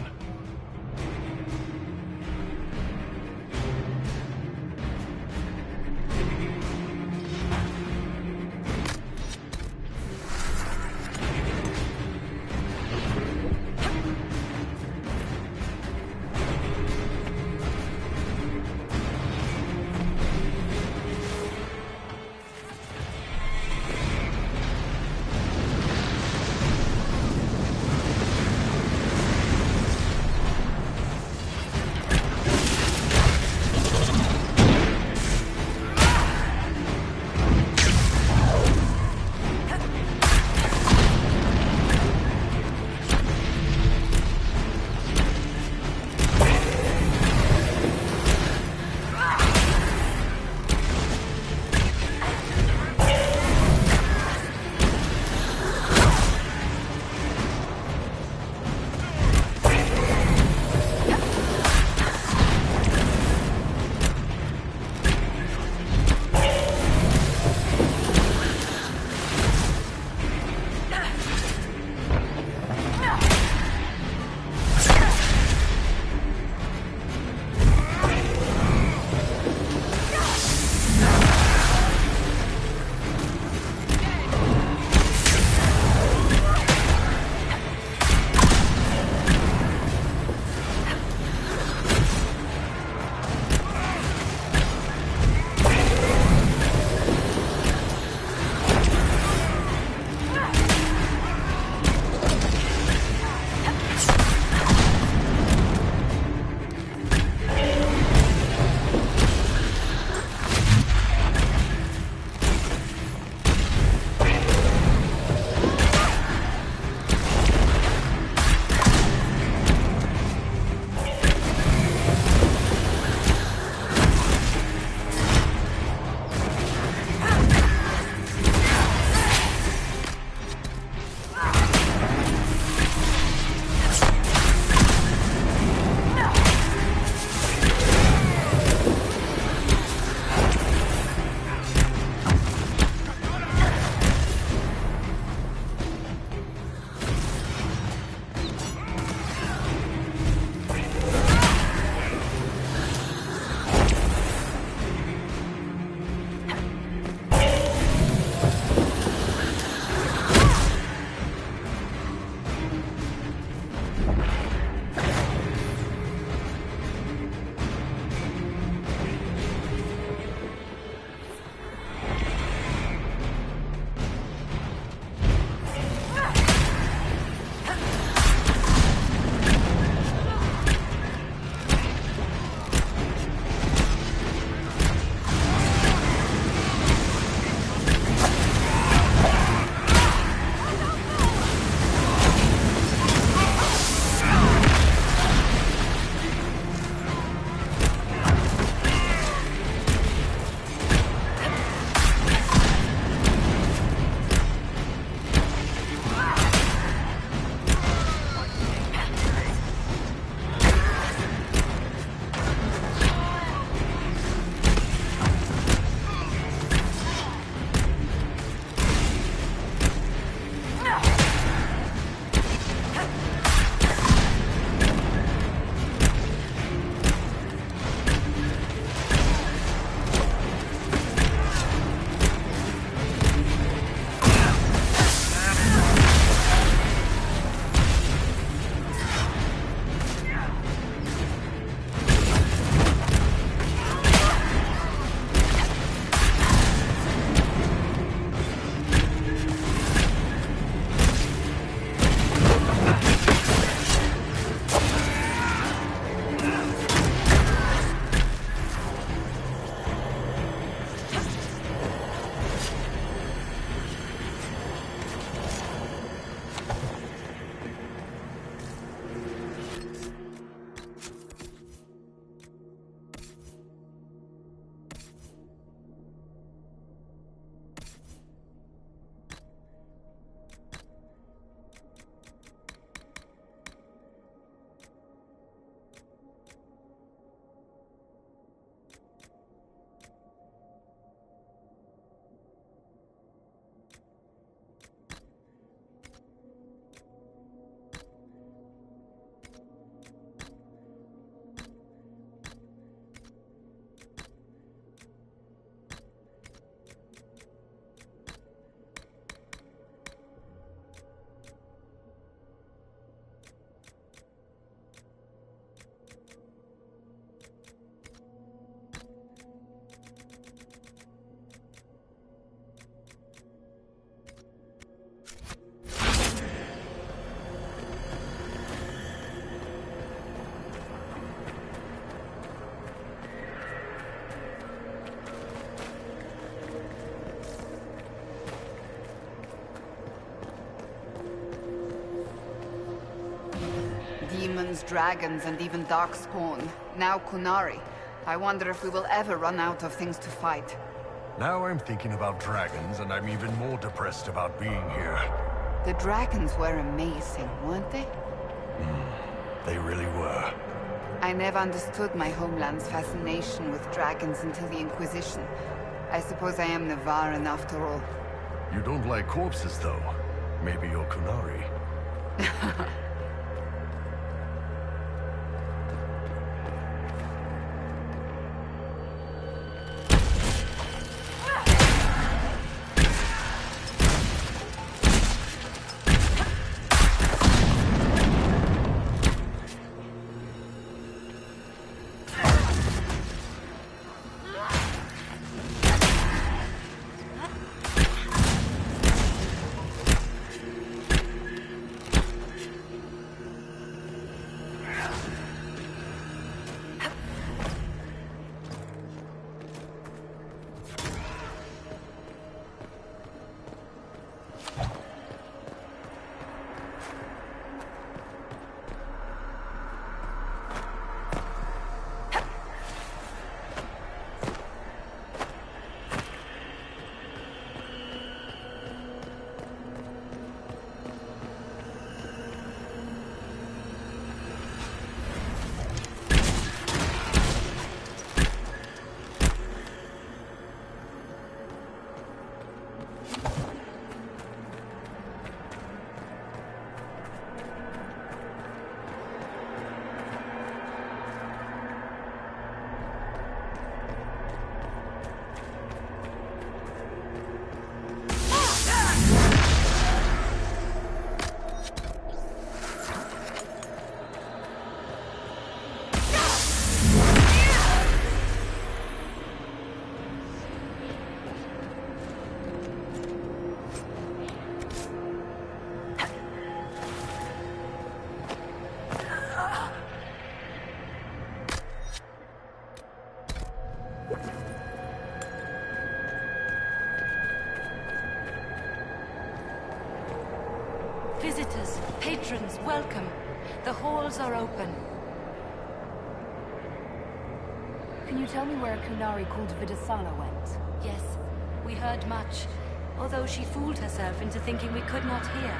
demons, dragons, and even darkspawn. Now Kunari. I wonder if we will ever run out of things to fight. Now I'm thinking about dragons, and I'm even more depressed about being here. The dragons were amazing, weren't they? They really were. I never understood my homeland's fascination with dragons until the Inquisition. I suppose I am Navaran after all. You don't like corpses, though. Maybe you're Kunari. Visitors, patrons, welcome. The halls are open. Can you tell me where a Kunari called Vidasala went? Yes, we heard much, although she fooled herself into thinking we could not hear.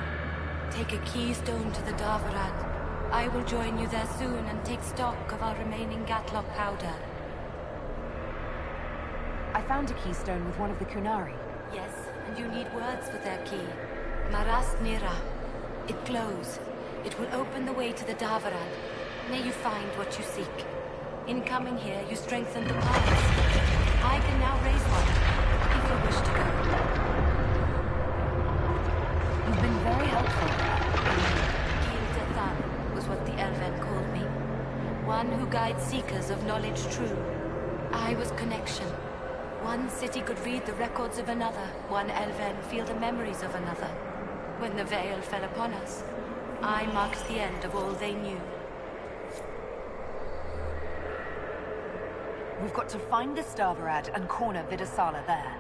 Take a keystone to the Davarad. I will join you there soon and take stock of our remaining Gatlock powder. I found a keystone with one of the Kunari. Yes, and you need words for their key. Maras Nira. It glows. It will open the way to the Davarad. May you find what you seek. In coming here, you strengthen the powers. I can now raise one, if you wish to go. You've been very helpful. Gil was what the Elven called me. One who guides seekers of knowledge true. I was connection. One city could read the records of another. One Elven feel the memories of another. When the veil fell upon us, I marked the end of all they knew. We've got to find the Davarad and corner Vidasala there.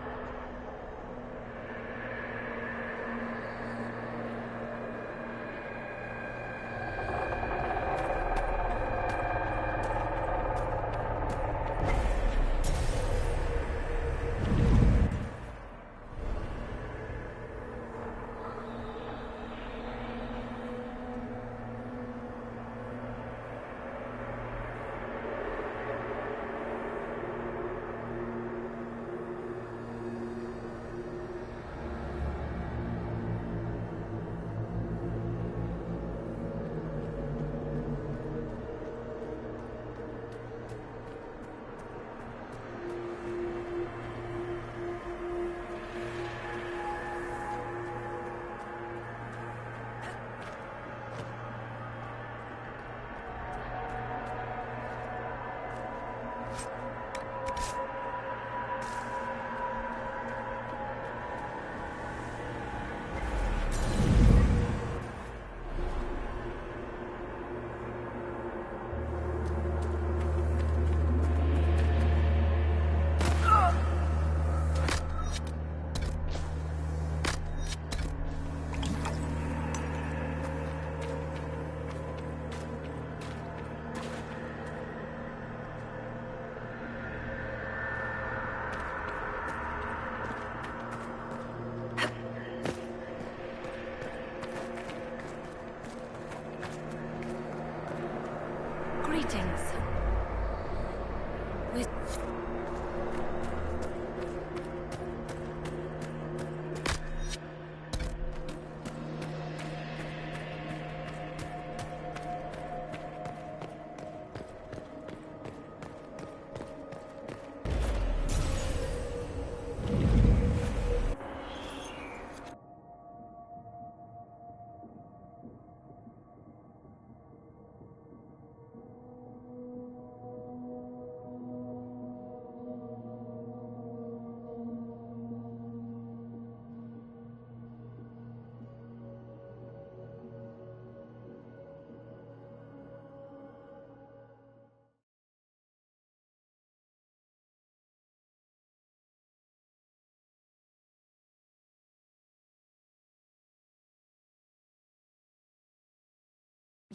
Greetings.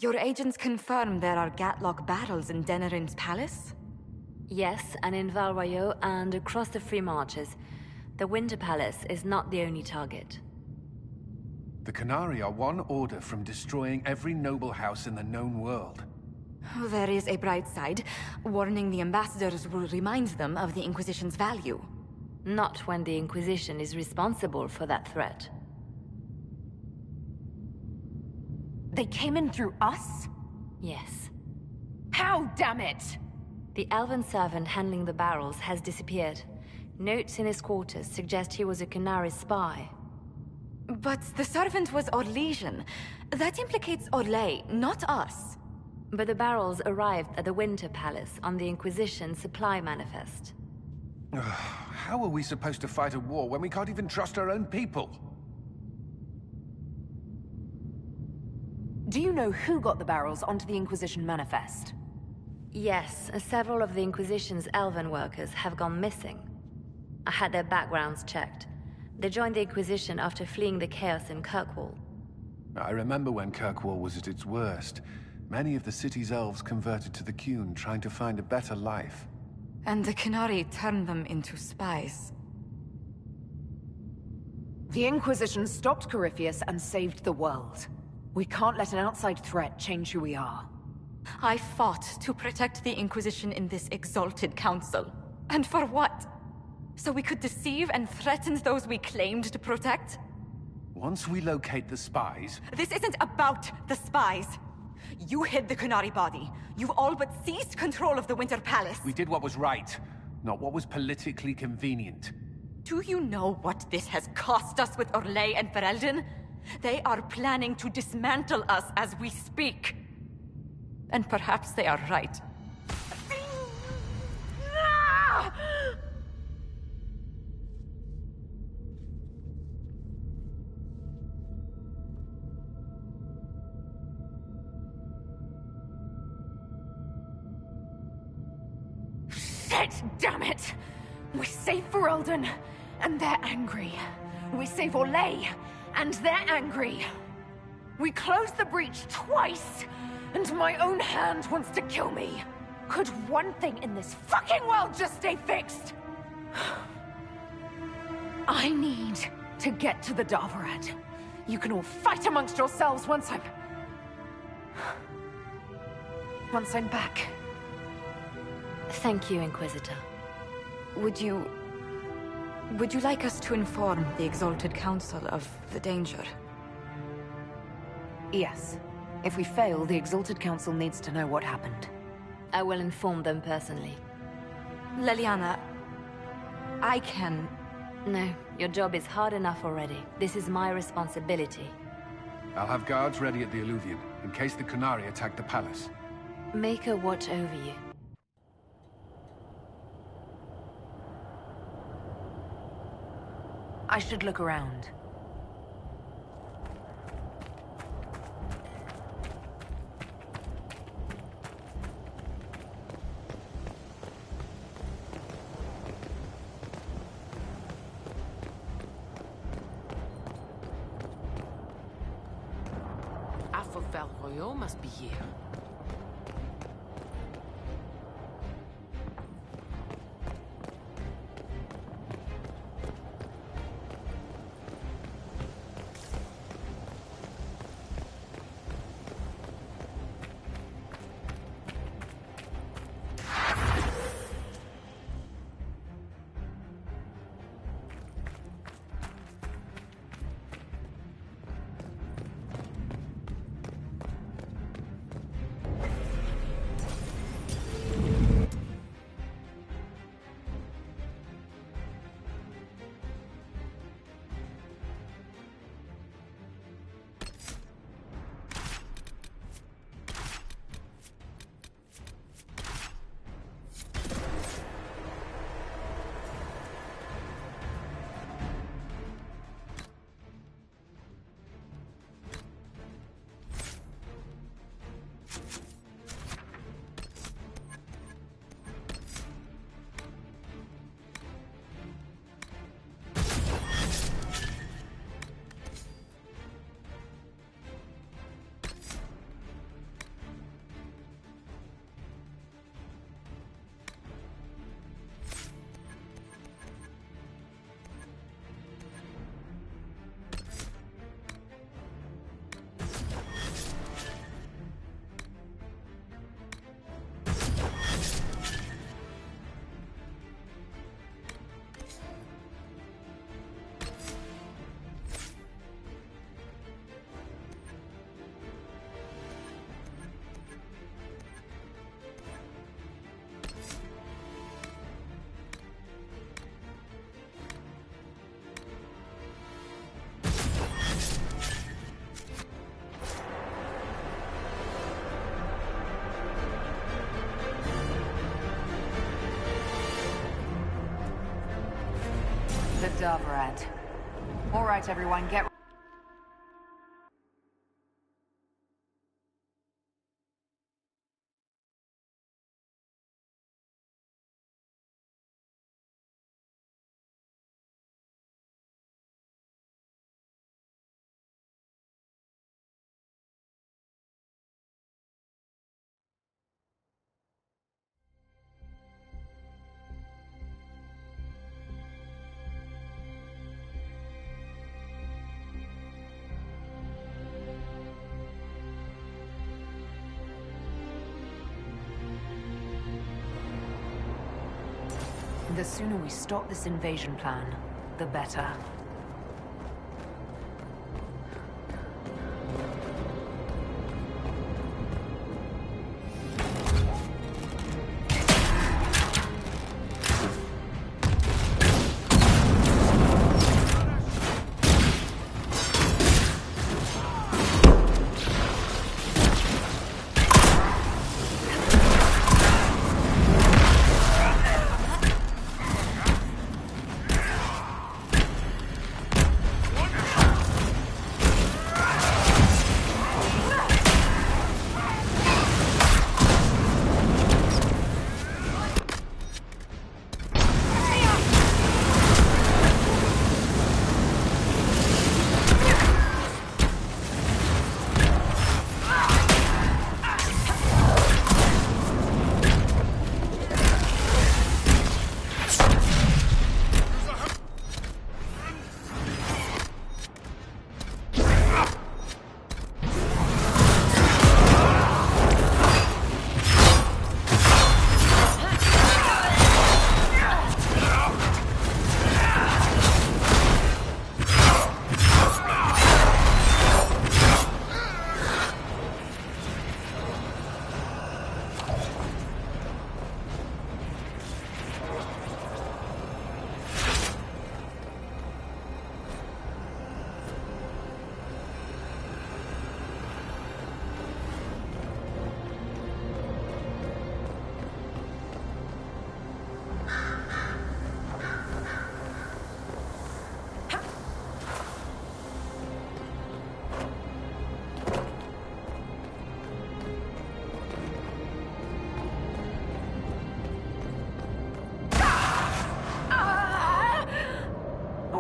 Your agents confirm there are Gatlock battles in Denerim's palace? Yes, and in Val Royeaux and across the Free Marches. The Winter Palace is not the only target. The Qunari are one order from destroying every noble house in the known world. There is a bright side. Warning the ambassadors will remind them of the Inquisition's value. Not when the Inquisition is responsible for that threat. They came in through us? Yes. How, damn it? The elven servant handling the barrels has disappeared. Notes in his quarters suggest he was a Qunari spy. But the servant was Orlesian. That implicates Orlais, not us. But the barrels arrived at the Winter Palace on the Inquisition supply manifest. How are we supposed to fight a war when we can't even trust our own people? Do you know who got the barrels onto the Inquisition manifest? Yes, several of the Inquisition's elven workers have gone missing. I had their backgrounds checked. They joined the Inquisition after fleeing the chaos in Kirkwall. I remember when Kirkwall was at its worst. Many of the city's elves converted to the Qun, trying to find a better life. And the Qunari turned them into spies. The Inquisition stopped Corypheus and saved the world. We can't let an outside threat change who we are. I fought to protect the Inquisition in this exalted council. And for what? So we could deceive and threaten those we claimed to protect? Once we locate the spies... This isn't about the spies. You hid the Qunari body. You've all but seized control of the Winter Palace. We did what was right, not what was politically convenient. Do you know what this has cost us with Orlais and Ferelden? They are planning to dismantle us as we speak. And perhaps they are right. Shit, damn it! We save Ferelden, and they're angry. We save Orlais, and they're angry. We close the breach twice, and my own hand wants to kill me. Could one thing in this fucking world just stay fixed? I need to get to the Darvarad. You can all fight amongst yourselves once I'm back. Thank you, Inquisitor. Would you like us to inform the Exalted Council of the danger? Yes. If we fail, the Exalted Council needs to know what happened. I will inform them personally. Leliana, I can... No, your job is hard enough already. This is my responsibility. I'll have guards ready at the Alluvion, in case the Qunari attack the palace. Make a watch over you. I should look around. Val Royeaux must be here. Cadaverad. All right, everyone, get... The sooner we stop this invasion plan, the better.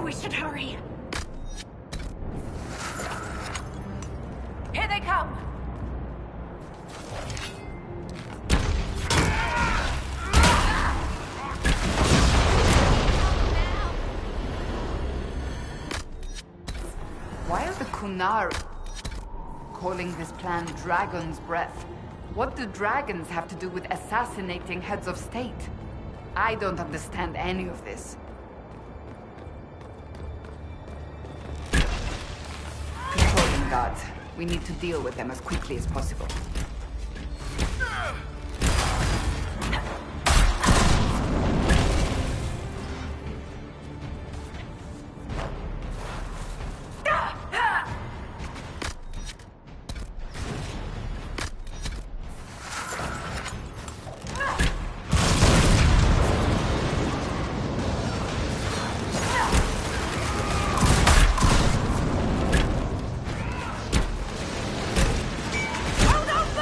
We should hurry. Here they come! Why are the Kunari calling this plan Dragon's Breath? What do dragons have to do with assassinating heads of state? I don't understand any of this. Controlling guards. We need to deal with them as quickly as possible. Hold on!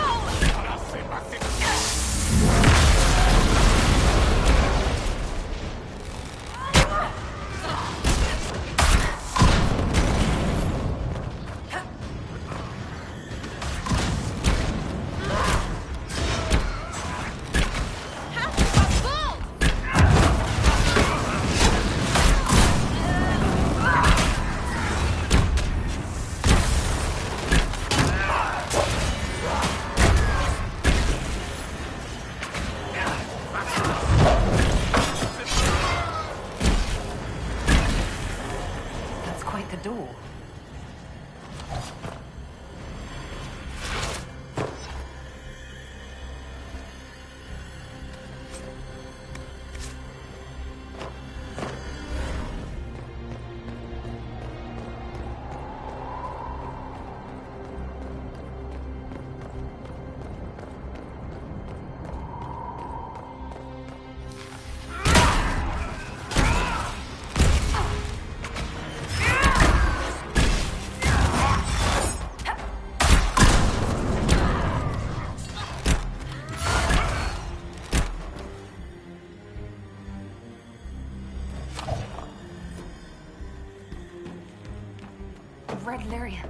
Red Lyria.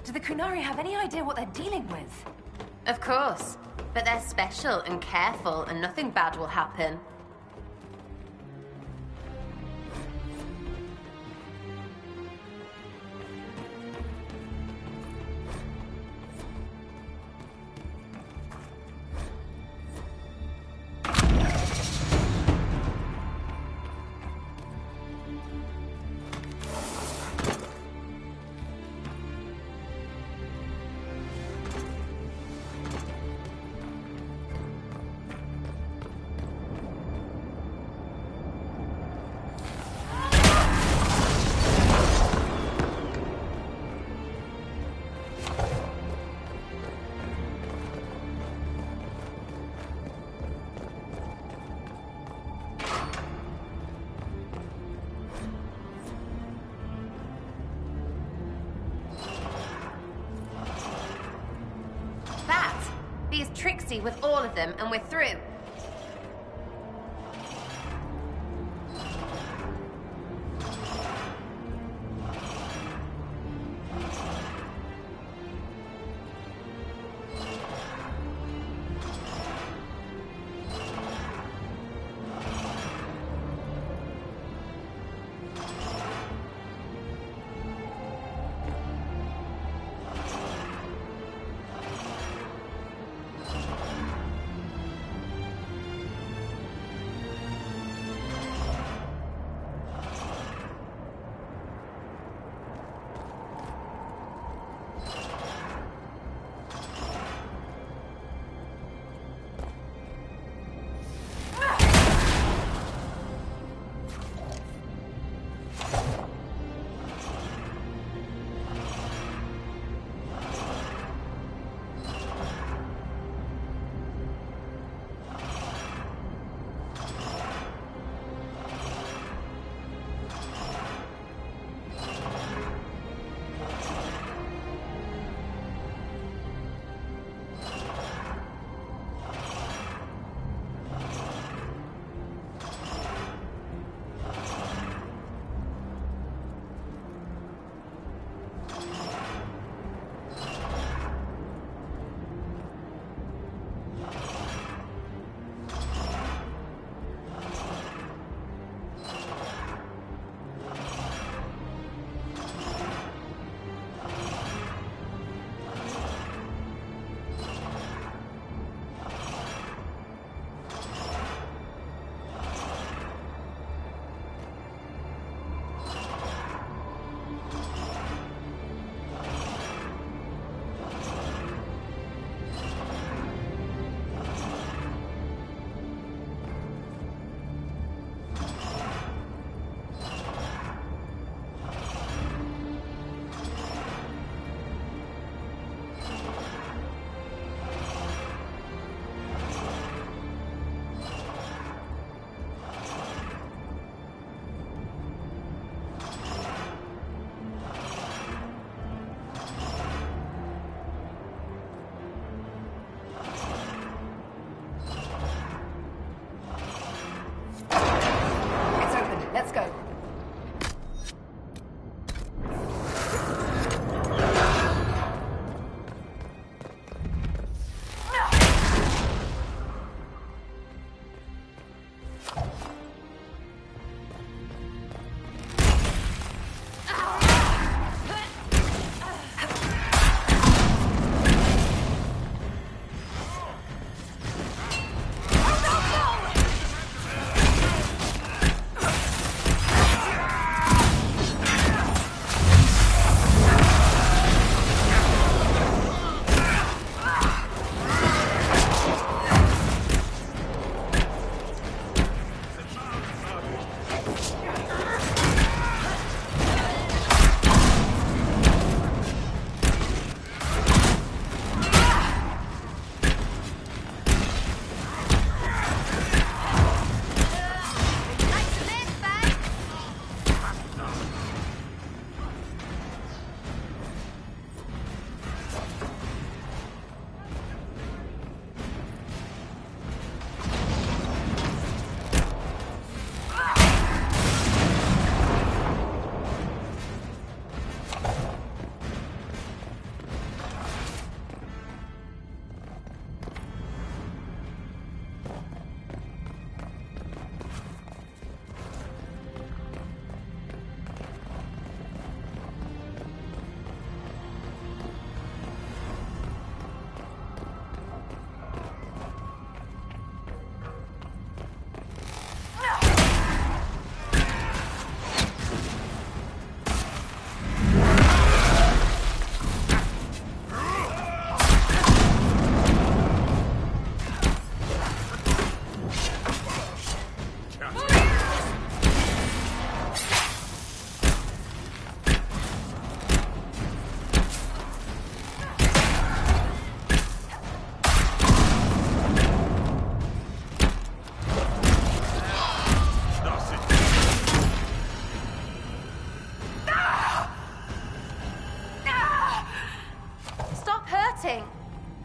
Do the Kunari have any idea what they're dealing with? Of course. But they're special and careful, and nothing bad will happen. Be as tricksy with all of them, and we're through.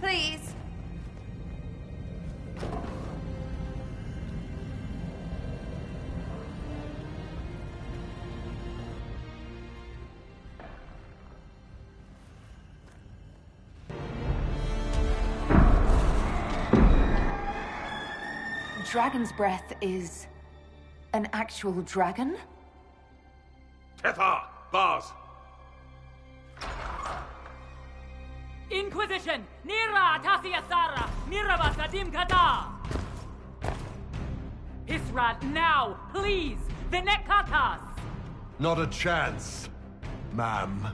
Please. Dragon's breath is an actual dragon? Tethar! Bars! Inquisition! Nira Tasiasara! Mirava Sadim Kata! Hisrat, now! Please! Vinekatas! Not a chance, ma'am.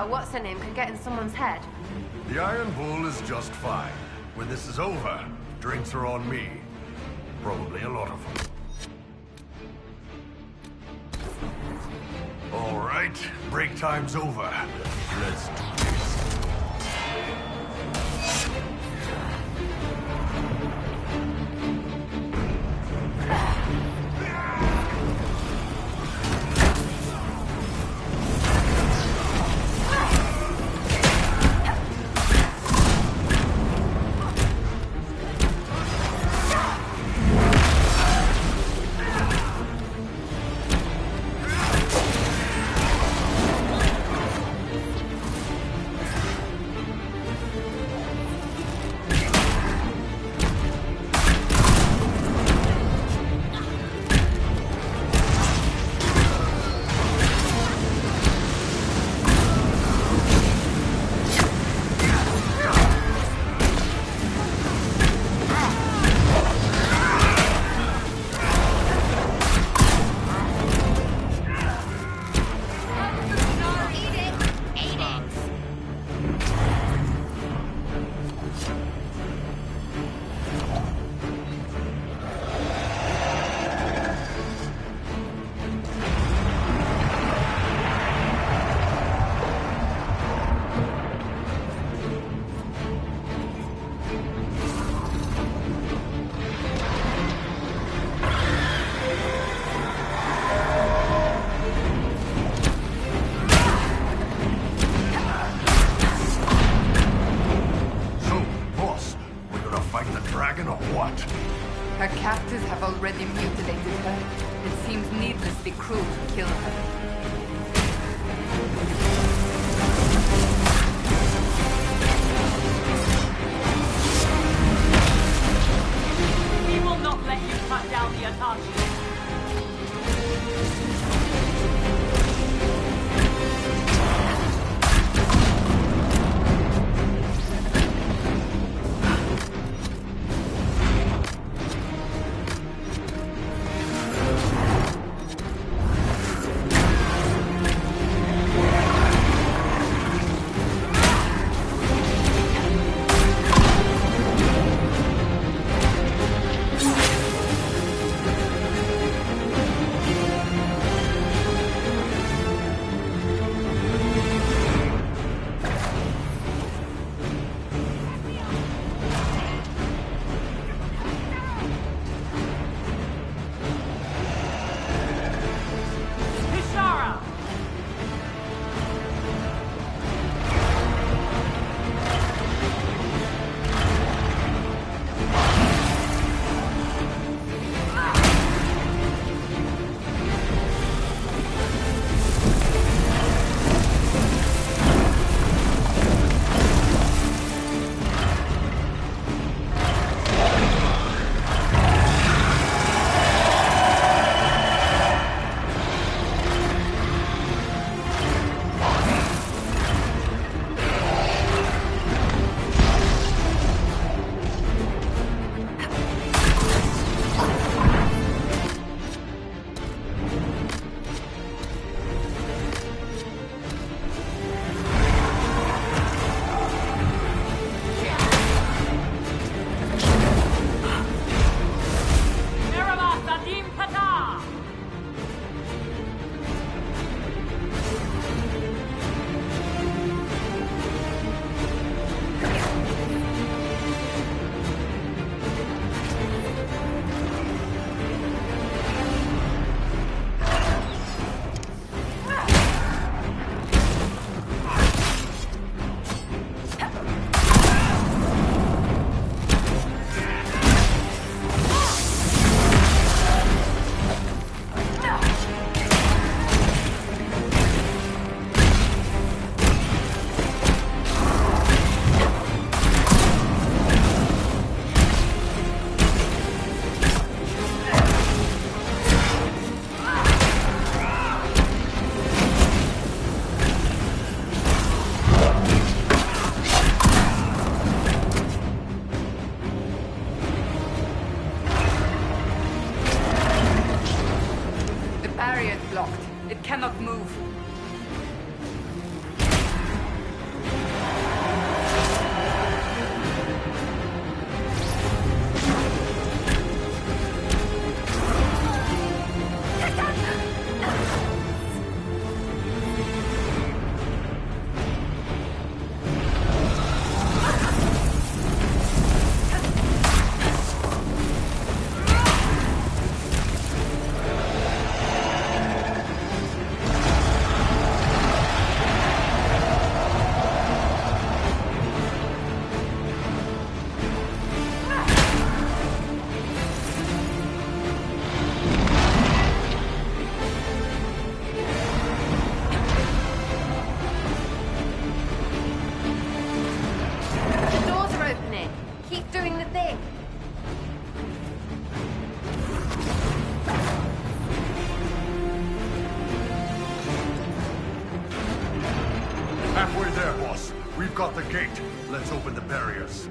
What's-her-name could get in someone's head. The Iron Bull is just fine. When this is over, drinks are on me. Probably a lot of them. All right, break time's over. Let's do this. already mutilated her. It seems needlessly cruel to kill her. We will not let you cut down the Atashi. Cannot move. Halfway there, boss. We've got the gate. Let's open the barriers.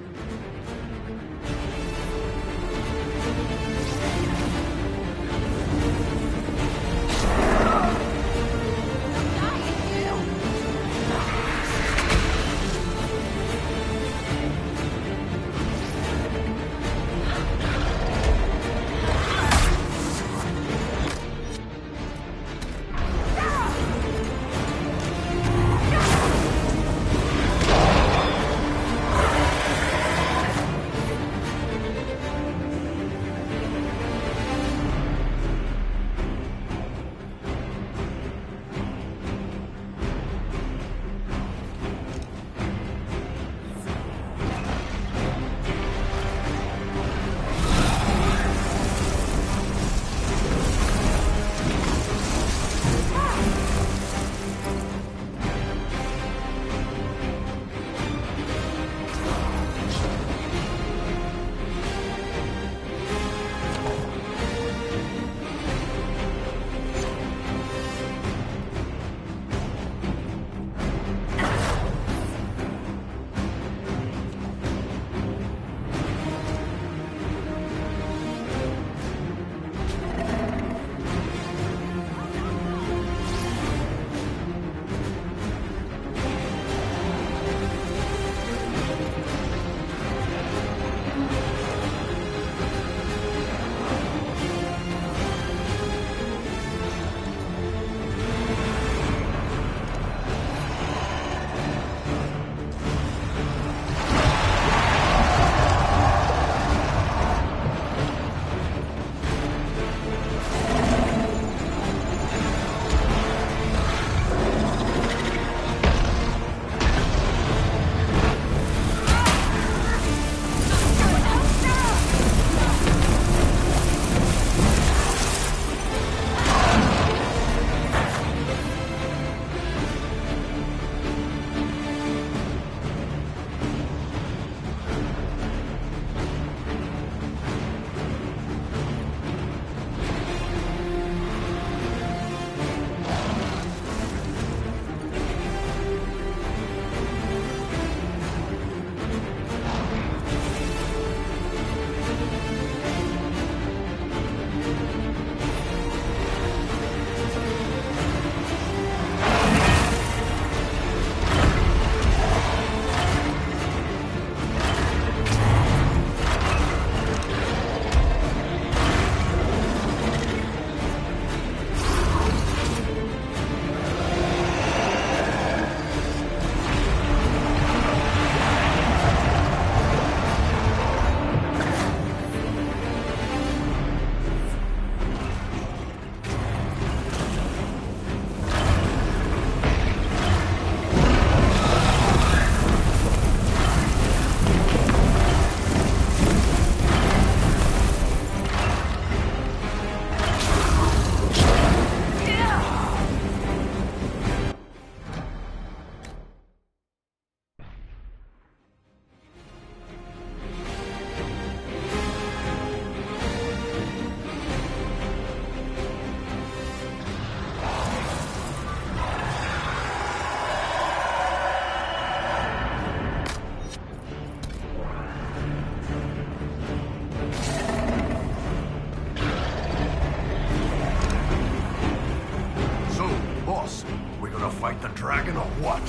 fight the dragon or what?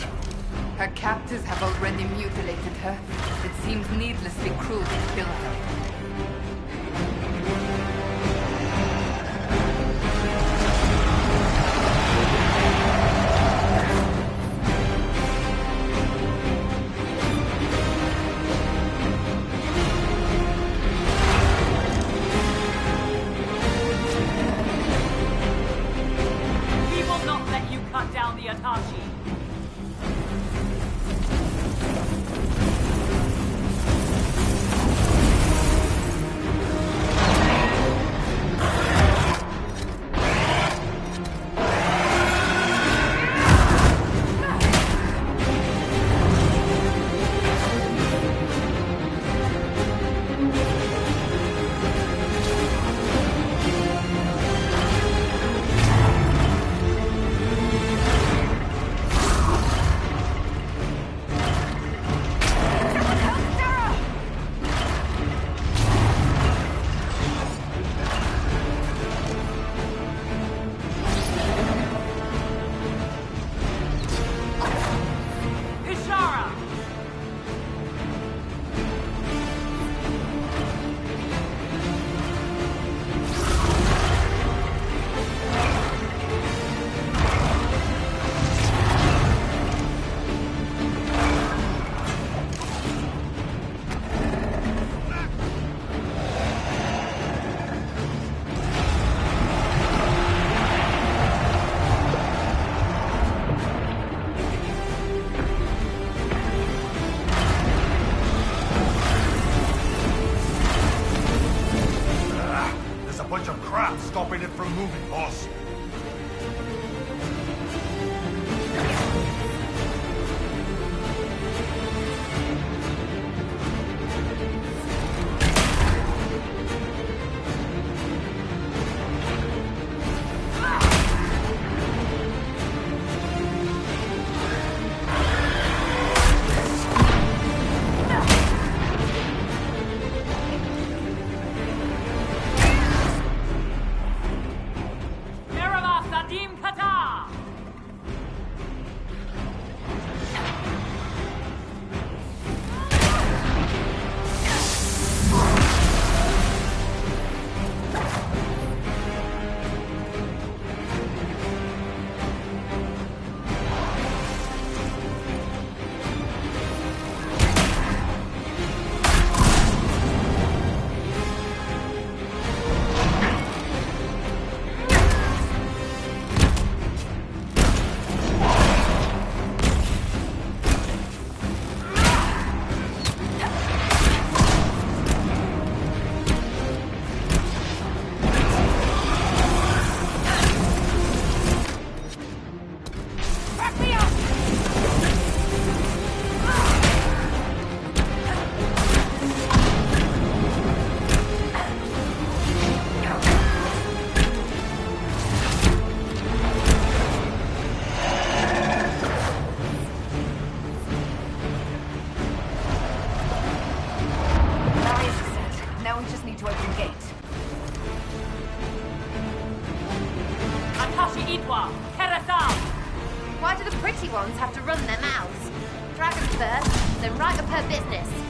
Her captors have already mutilated her. It seems needlessly cruel to kill her. Stopping it from moving, boss. Why do the pretty ones have to run their mouths? Dragons first, then right up her business.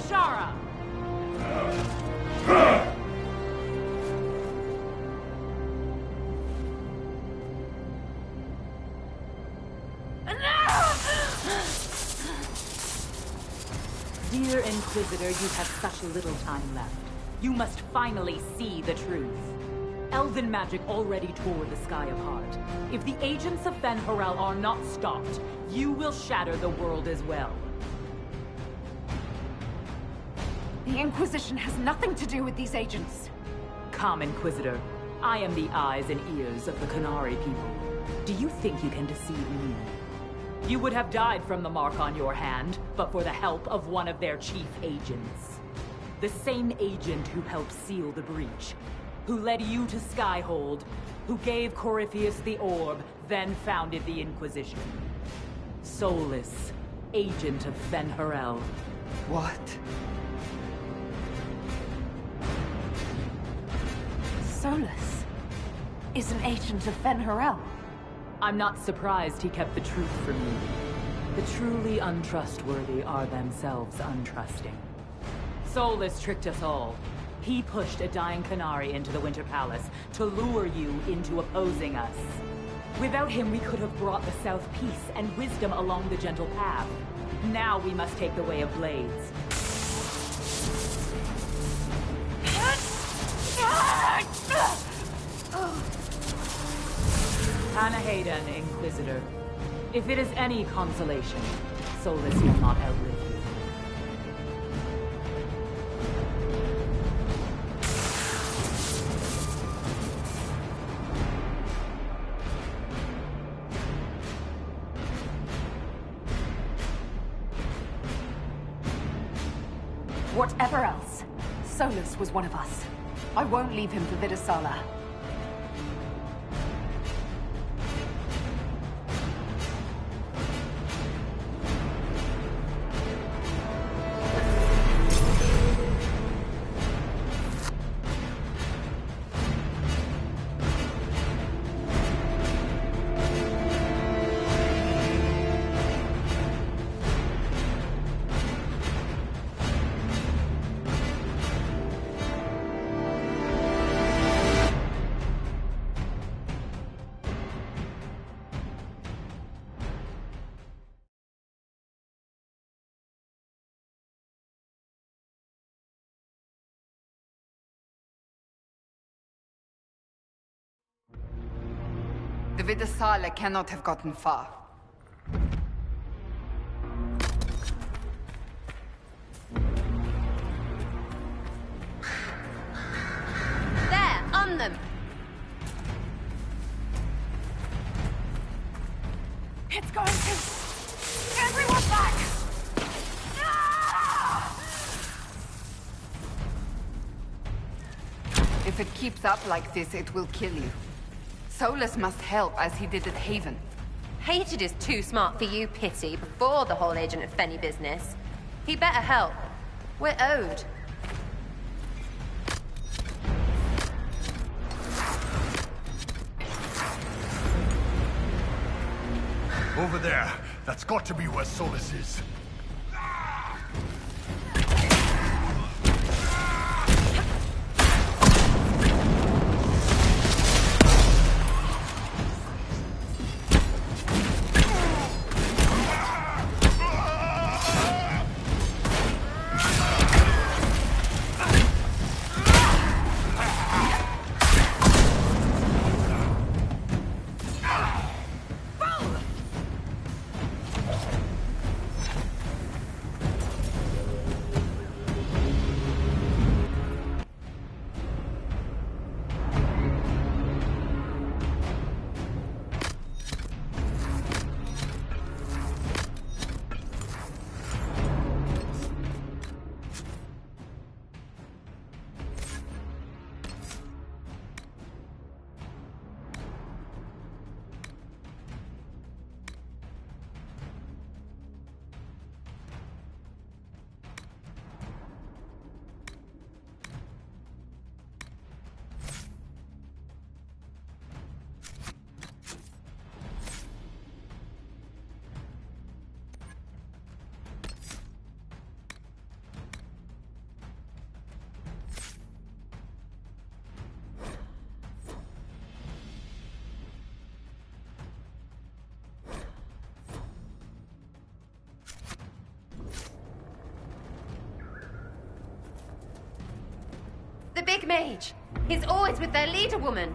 Bashara! Dear Inquisitor, you have such little time left. You must finally see the truth. Elven magic already tore the sky apart. If the agents of Fen Harel are not stopped, you will shatter the world as well. The Inquisition has nothing to do with these agents. Come, Inquisitor. I am the eyes and ears of the Qunari people. Do you think you can deceive me? You would have died from the mark on your hand, but for the help of one of their chief agents. The same agent who helped seal the breach, who led you to Skyhold, who gave Corypheus the orb, then founded the Inquisition. Solus, agent of Fen Harel. What? Solus is an agent of Fen Harel. I'm not surprised he kept the truth from you. The truly untrustworthy are themselves untrusting. Solus tricked us all. He pushed a dying Qunari into the Winter Palace to lure you into opposing us. Without him, we could have brought the South peace and wisdom along the gentle path. Now we must take the way of blades. Anahayden, Inquisitor. If it is any consolation, Solus will not outlive you. Whatever else, Solus was one of us. I won't leave him for Vidasala. The Vidasala cannot have gotten far. There, on them! It's going to... Everyone back! If it keeps up like this, it will kill you. Solus must help, as he did at Haven. Hated is too smart for you, Pity, before the whole Agent of Fenny business. He better help. We're owed. Over there. That's got to be where Solus is. big mage. He's always with their leader woman.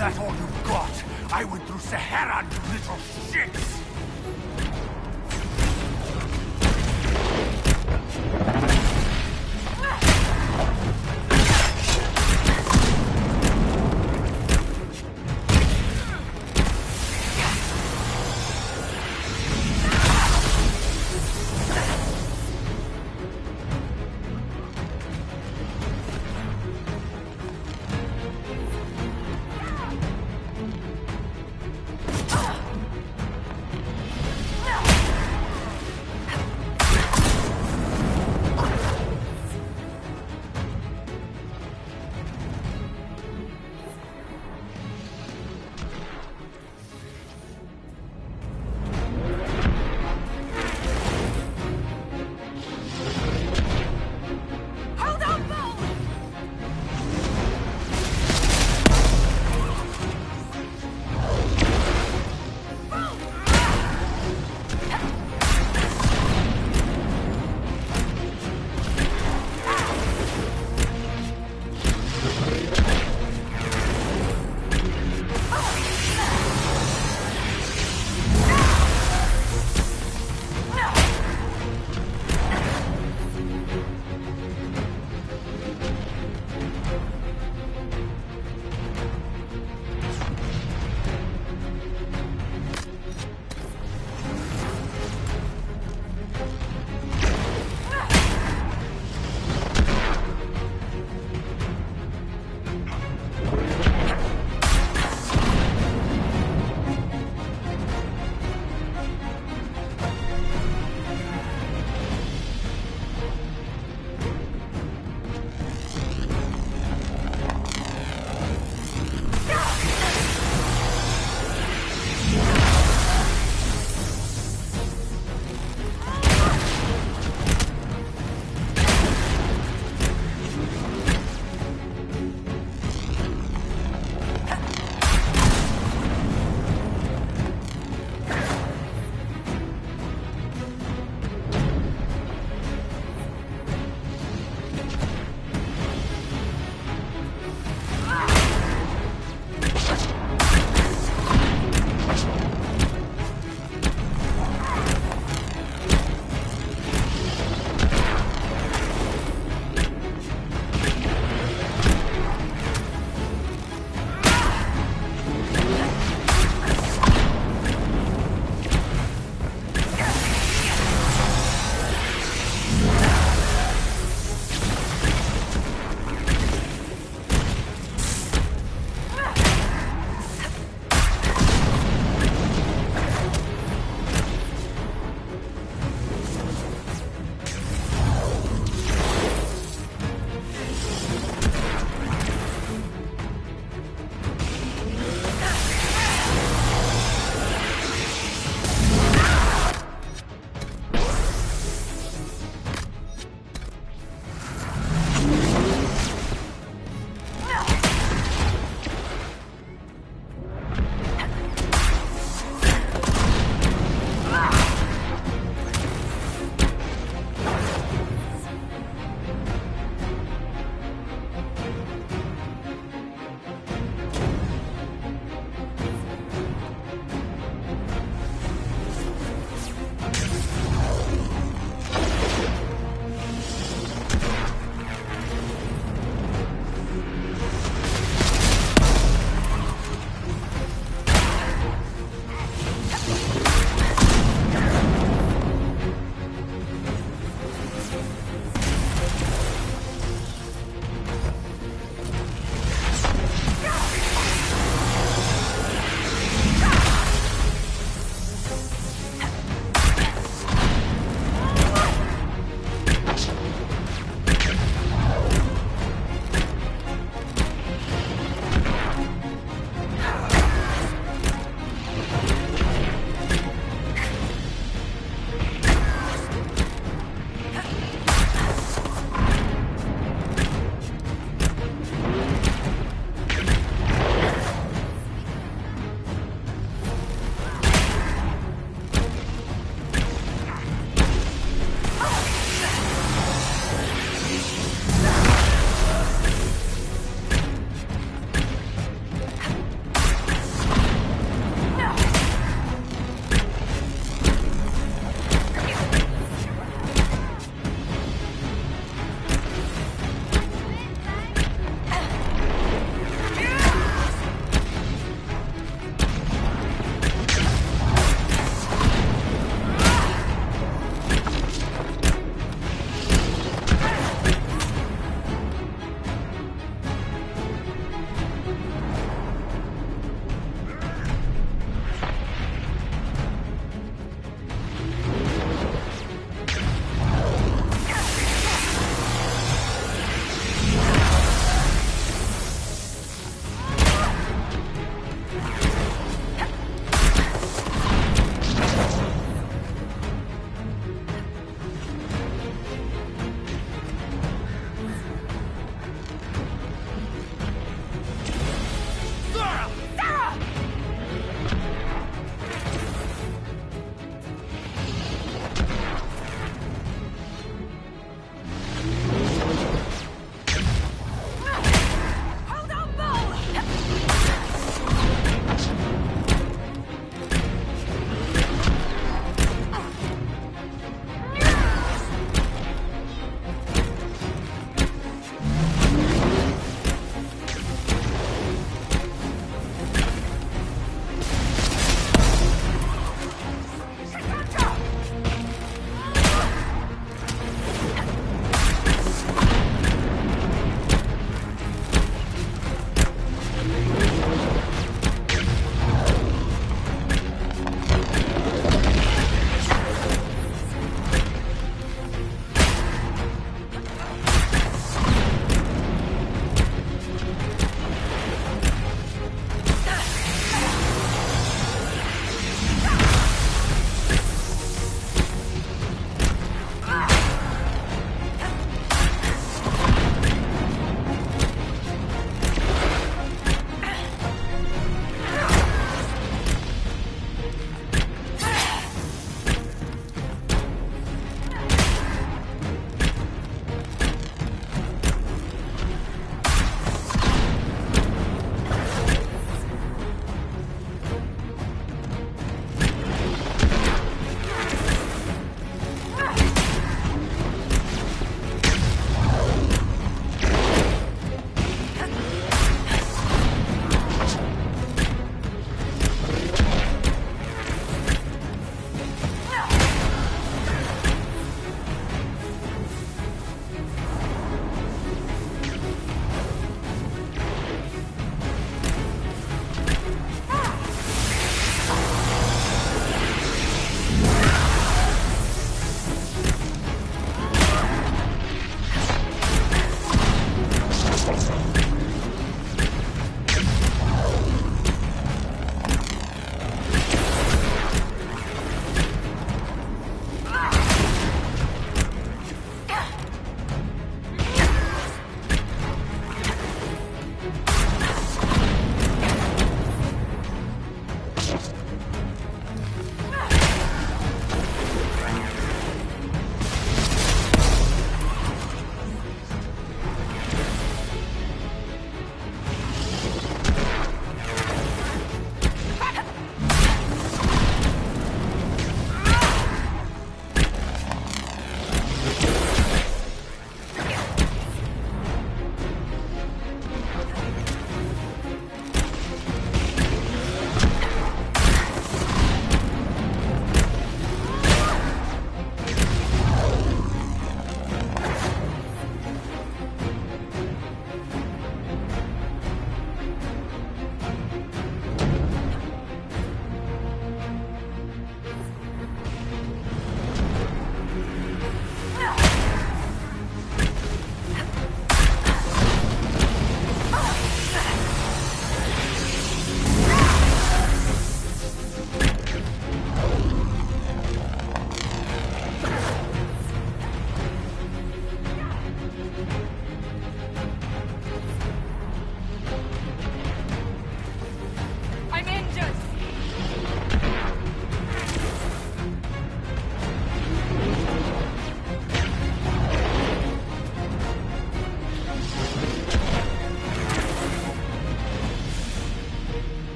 that all you've got? I went through Sahara, you little shits!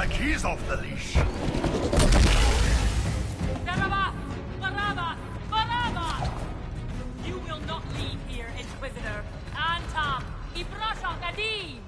like he's off the leash. Barabbas! Barabbas! Barabbas! You will not leave here, Inquisitor. Anta! Ibrasha Gadim!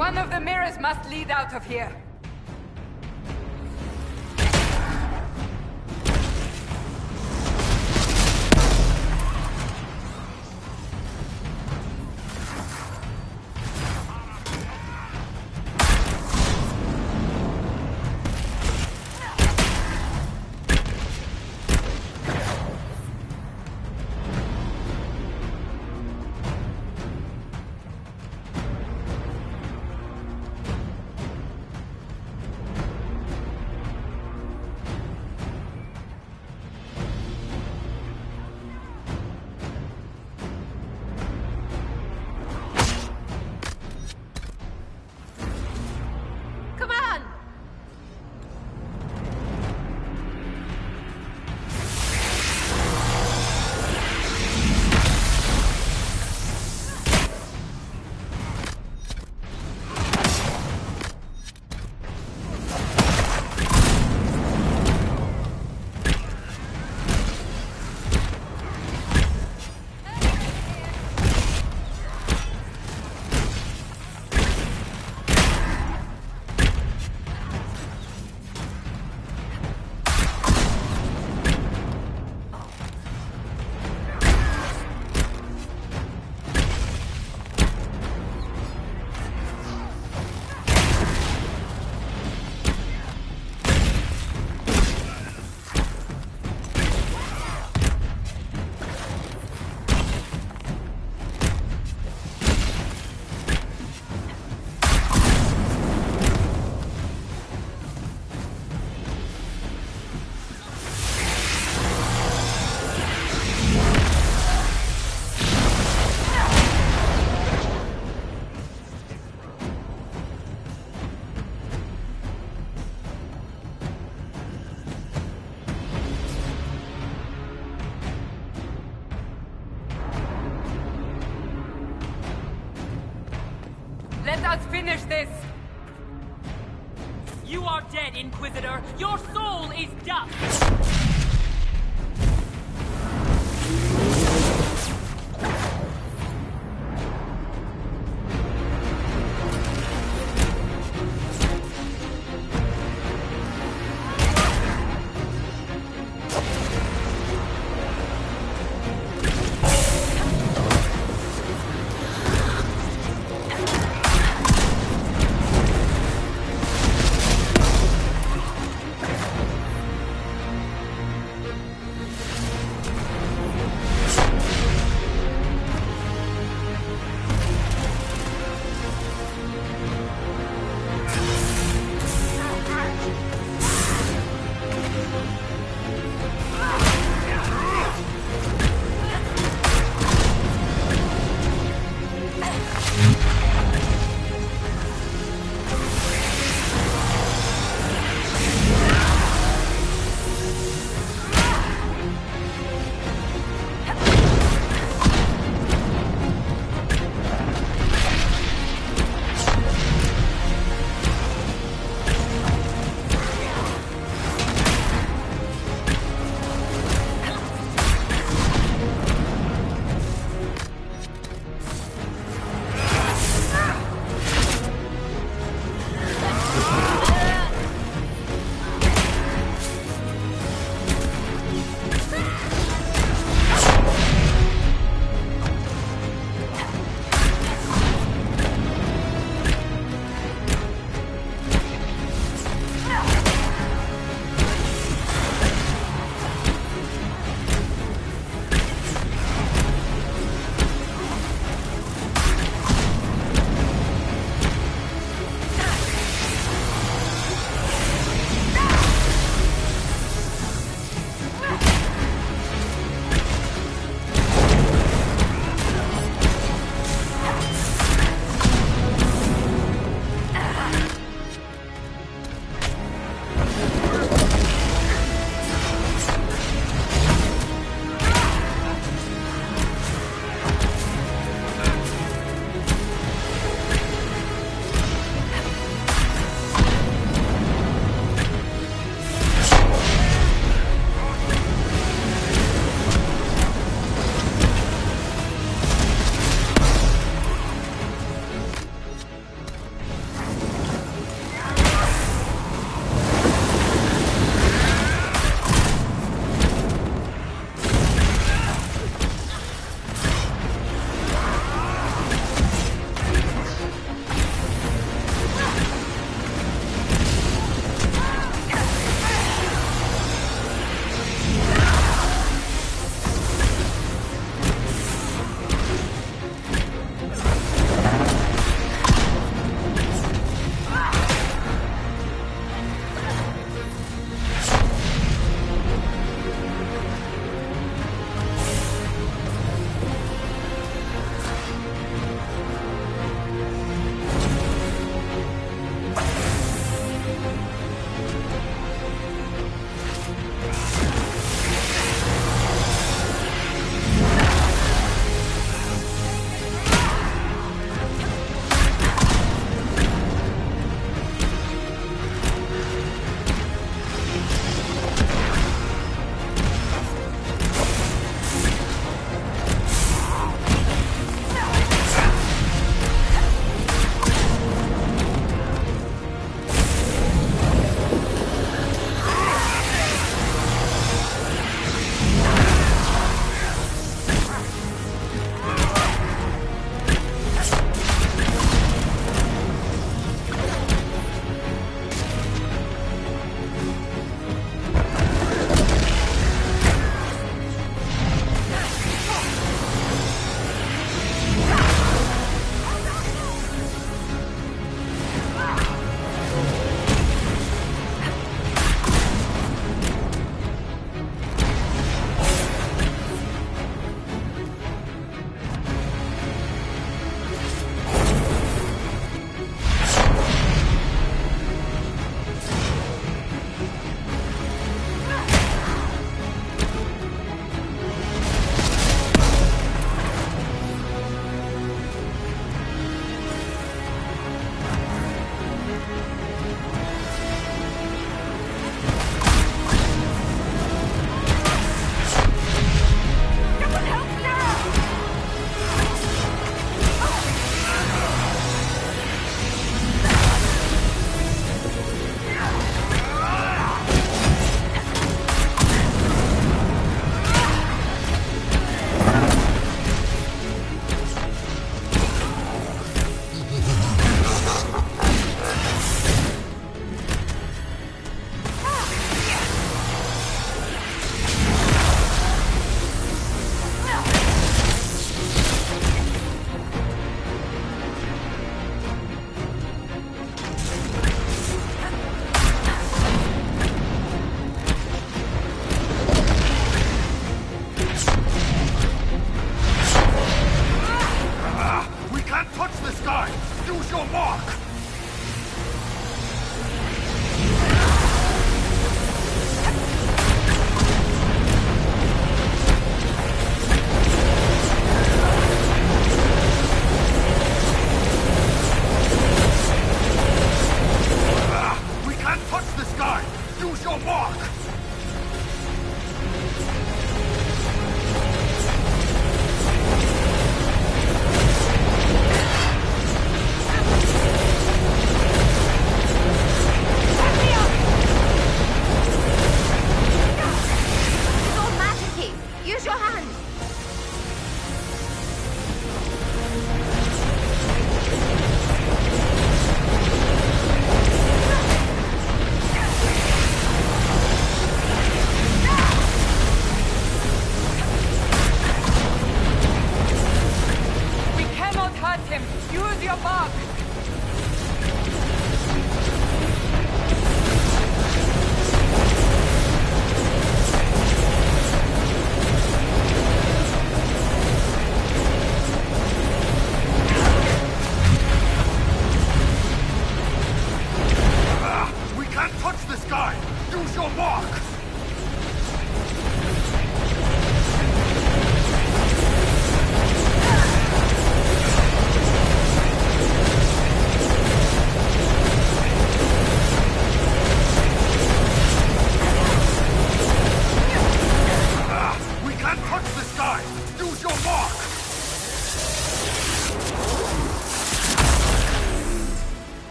One of the mirrors must lead out of here. Let us finish this! You are dead, Inquisitor! Your soul is dust!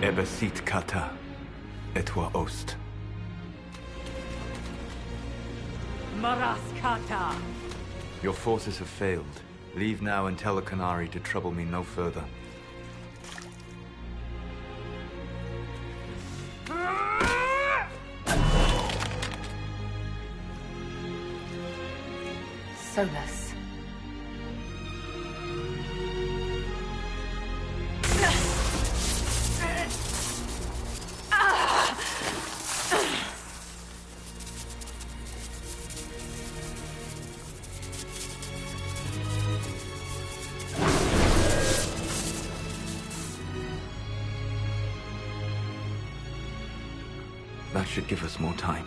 Ebesit kata, etwa ost. Maraskata! Your forces have failed. Leave now and tell the Qunari to trouble me no further. Solus. That should give us more time.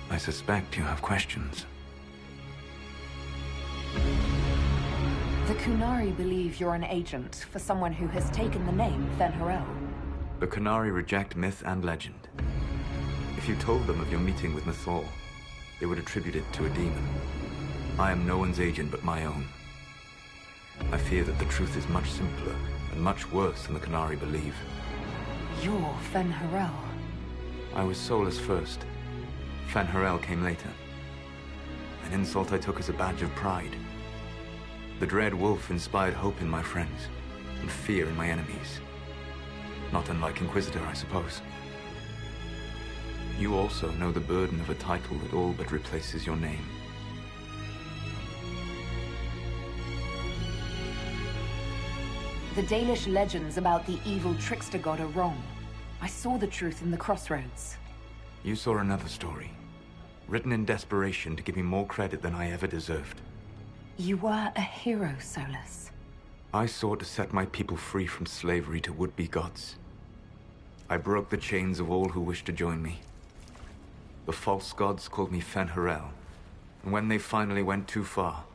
I suspect you have questions. The Qunari believe you're an agent for someone who has taken the name Fen'Harel. The Qunari reject myth and legend. If you told them of your meeting with Mythal, they would attribute it to a demon. I am no one's agent but my own. I fear that the truth is much simpler and much worse than the Qunari believe. You're Fen'Harel. I was Solus first. Fen'Harel came later. An insult I took as a badge of pride. The Dread Wolf inspired hope in my friends, and fear in my enemies. Not unlike Inquisitor, I suppose. You also know the burden of a title that all but replaces your name. The Dalish legends about the evil trickster god are wrong. I saw the truth in the crossroads. You saw another story, written in desperation to give me more credit than I ever deserved. You were a hero, Solus. I sought to set my people free from slavery to would-be gods. I broke the chains of all who wished to join me. The false gods called me Fen'Harel, and when they finally went too far,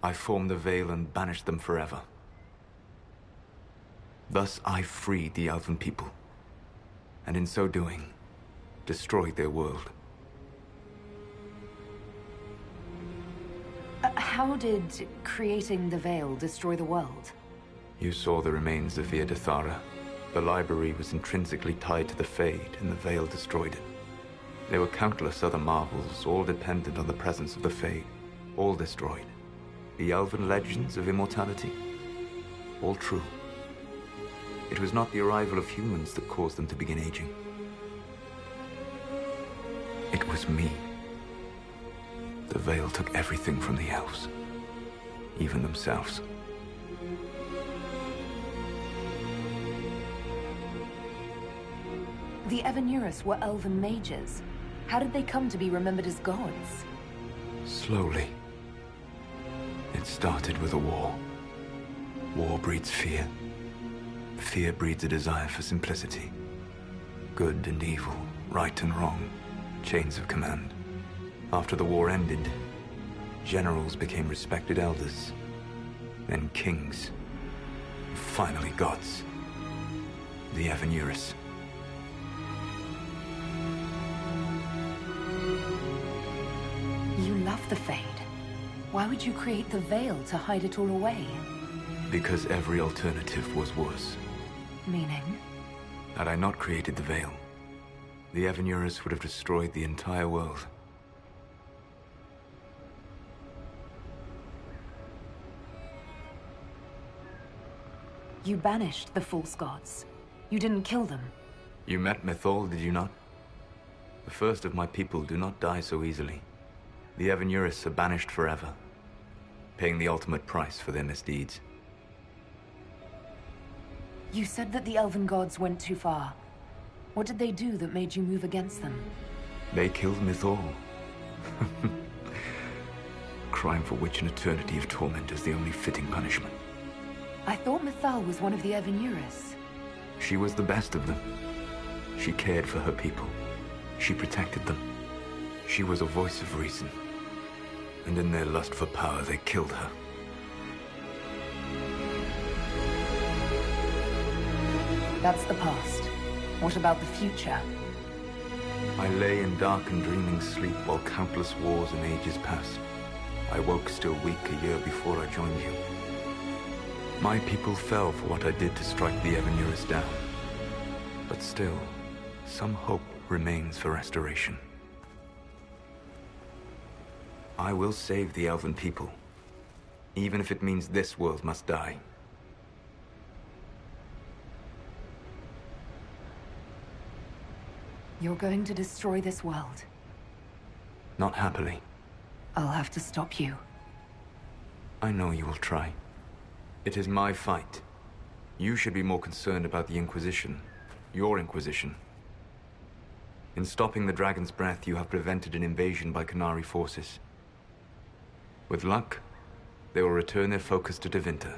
I formed the Veil and banished them forever. Thus I freed the Elven people, and in so doing, destroyed their world. How did creating the Veil destroy the world? You saw the remains of Via de Thara. The library was intrinsically tied to the Fade, and the Veil destroyed it. There were countless other marvels, all dependent on the presence of the Fade, all destroyed. The Elven legends of immortality, all true. It was not the arrival of humans that caused them to begin aging. It was me. The Veil took everything from the elves, even themselves. The Evanurus were elven mages. How did they come to be remembered as gods? Slowly. It started with a war. War breeds fear. Fear breeds a desire for simplicity. Good and evil, right and wrong, chains of command. After the war ended, generals became respected elders, then kings, and finally gods. The Evanurus. You love the Fade. Why would you create the Veil to hide it all away? Because every alternative was worse. Meaning? Had I not created the Veil, the Evanurus would have destroyed the entire world. You banished the false gods. You didn't kill them. You met Mythal, did you not? The first of my people do not die so easily. The Evanurus are banished forever, paying the ultimate price for their misdeeds. You said that the Elven gods went too far. What did they do that made you move against them? They killed Mythal. Crime for which an eternity of torment is the only fitting punishment. I thought Mythal was one of the Evanurus. She was the best of them. She cared for her people. She protected them. She was a voice of reason. And in their lust for power, they killed her. That's the past. What about the future? I lay in dark and dreaming sleep while countless wars and ages passed. I woke still weak a year before I joined you. My people fell for what I did to strike the Evanurus down. But still, some hope remains for restoration. I will save the Elven people, even if it means this world must die. You're going to destroy this world. Not happily. I'll have to stop you. I know you will try. It is my fight. You should be more concerned about the Inquisition. Your Inquisition. In stopping the Dragon's Breath, you have prevented an invasion by Qunari forces. With luck, they will return their focus to Tevinter.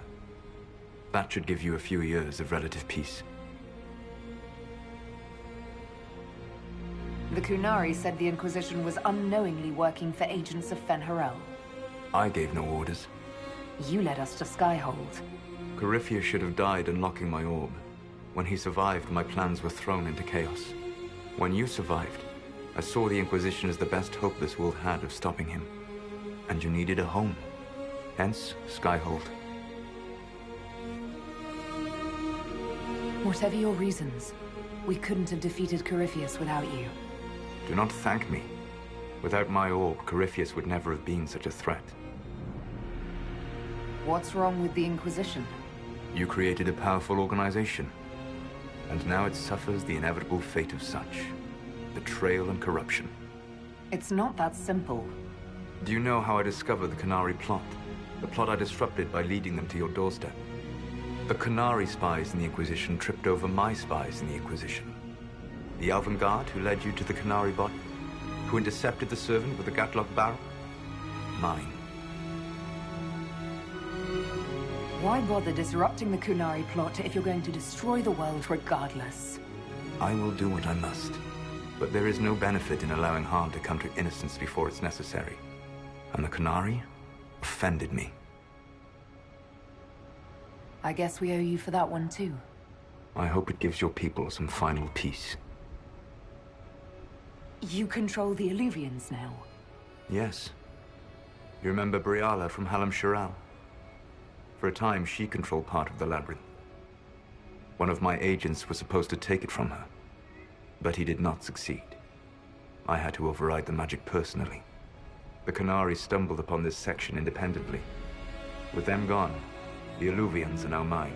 That should give you a few years of relative peace. The Qunari said the Inquisition was unknowingly working for agents of Fen'Harel. I gave no orders. You led us to Skyhold. Corypheus should have died unlocking my orb. When he survived, my plans were thrown into chaos. When you survived, I saw the Inquisition as the best hope this world had of stopping him. And you needed a home. Hence, Skyhold. Whatever your reasons, we couldn't have defeated Corypheus without you. Do not thank me. Without my orb, Corypheus would never have been such a threat. What's wrong with the Inquisition? You created a powerful organization, and now it suffers the inevitable fate of such. Betrayal and corruption. It's not that simple. Do you know how I discovered the Qunari plot? The plot I disrupted by leading them to your doorstep. The Qunari spies in the Inquisition tripped over my spies in the Inquisition. The Elven Guard who led you to the Qunari body? Who intercepted the servant with the Gatlock barrel? Mine. Why bother disrupting the Qunari plot if you're going to destroy the world regardless? I will do what I must. But there is no benefit in allowing harm to come to innocence before it's necessary. And the Qunari offended me. I guess we owe you for that one too. I hope it gives your people some final peace. You control the Illuvians now. Yes. You remember Briala from Halam Shiral? For a time, she controlled part of the labyrinth. One of my agents was supposed to take it from her, but he did not succeed. I had to override the magic personally. The Qunari stumbled upon this section independently. With them gone, the Illuvians are now mine.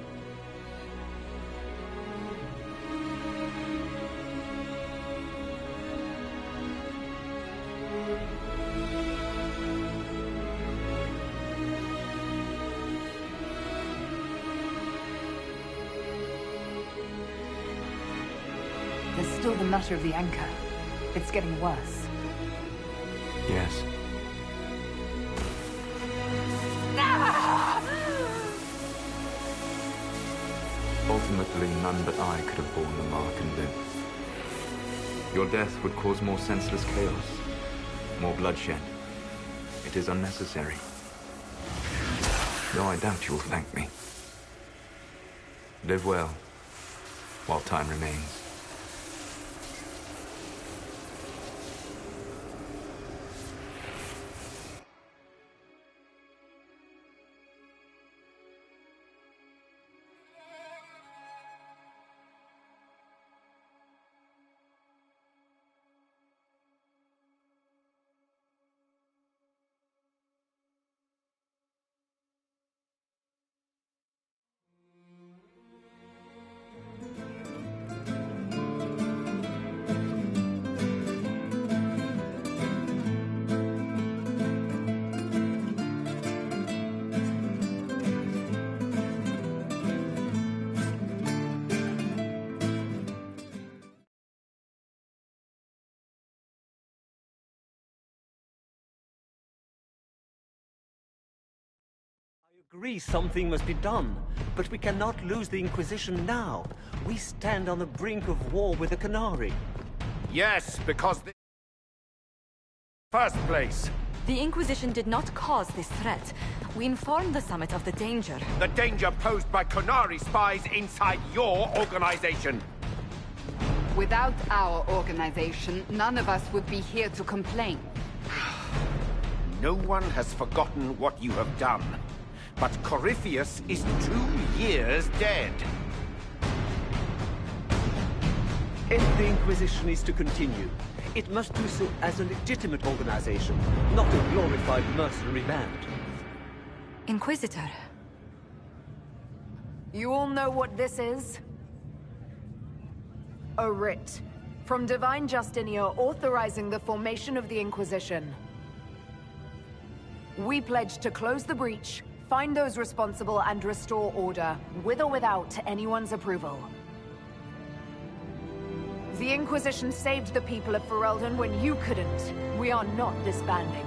There's still the matter of the anchor. It's getting worse. Yes. Ultimately, none but I could have borne the mark and live. Your death would cause more senseless chaos, more bloodshed. It is unnecessary. Though I doubt you will thank me. Live well, while time remains. I agree something must be done, but we cannot lose the Inquisition now. We stand on the brink of war with the Qunari. Yes, because the first place. The Inquisition did not cause this threat. We informed the Summit of the danger. The danger posed by Qunari spies inside your organization. Without our organization, none of us would be here to complain. No one has forgotten what you have done. But Corypheus is 2 years dead. If the Inquisition is to continue, it must do so as a legitimate organization, not a glorified mercenary band. Inquisitor. You all know what this is? A writ from Divine Justinia authorizing the formation of the Inquisition. We pledge to close the breach, find those responsible, and restore order, with or without anyone's approval. The Inquisition saved the people of Ferelden when you couldn't. We are not disbanding.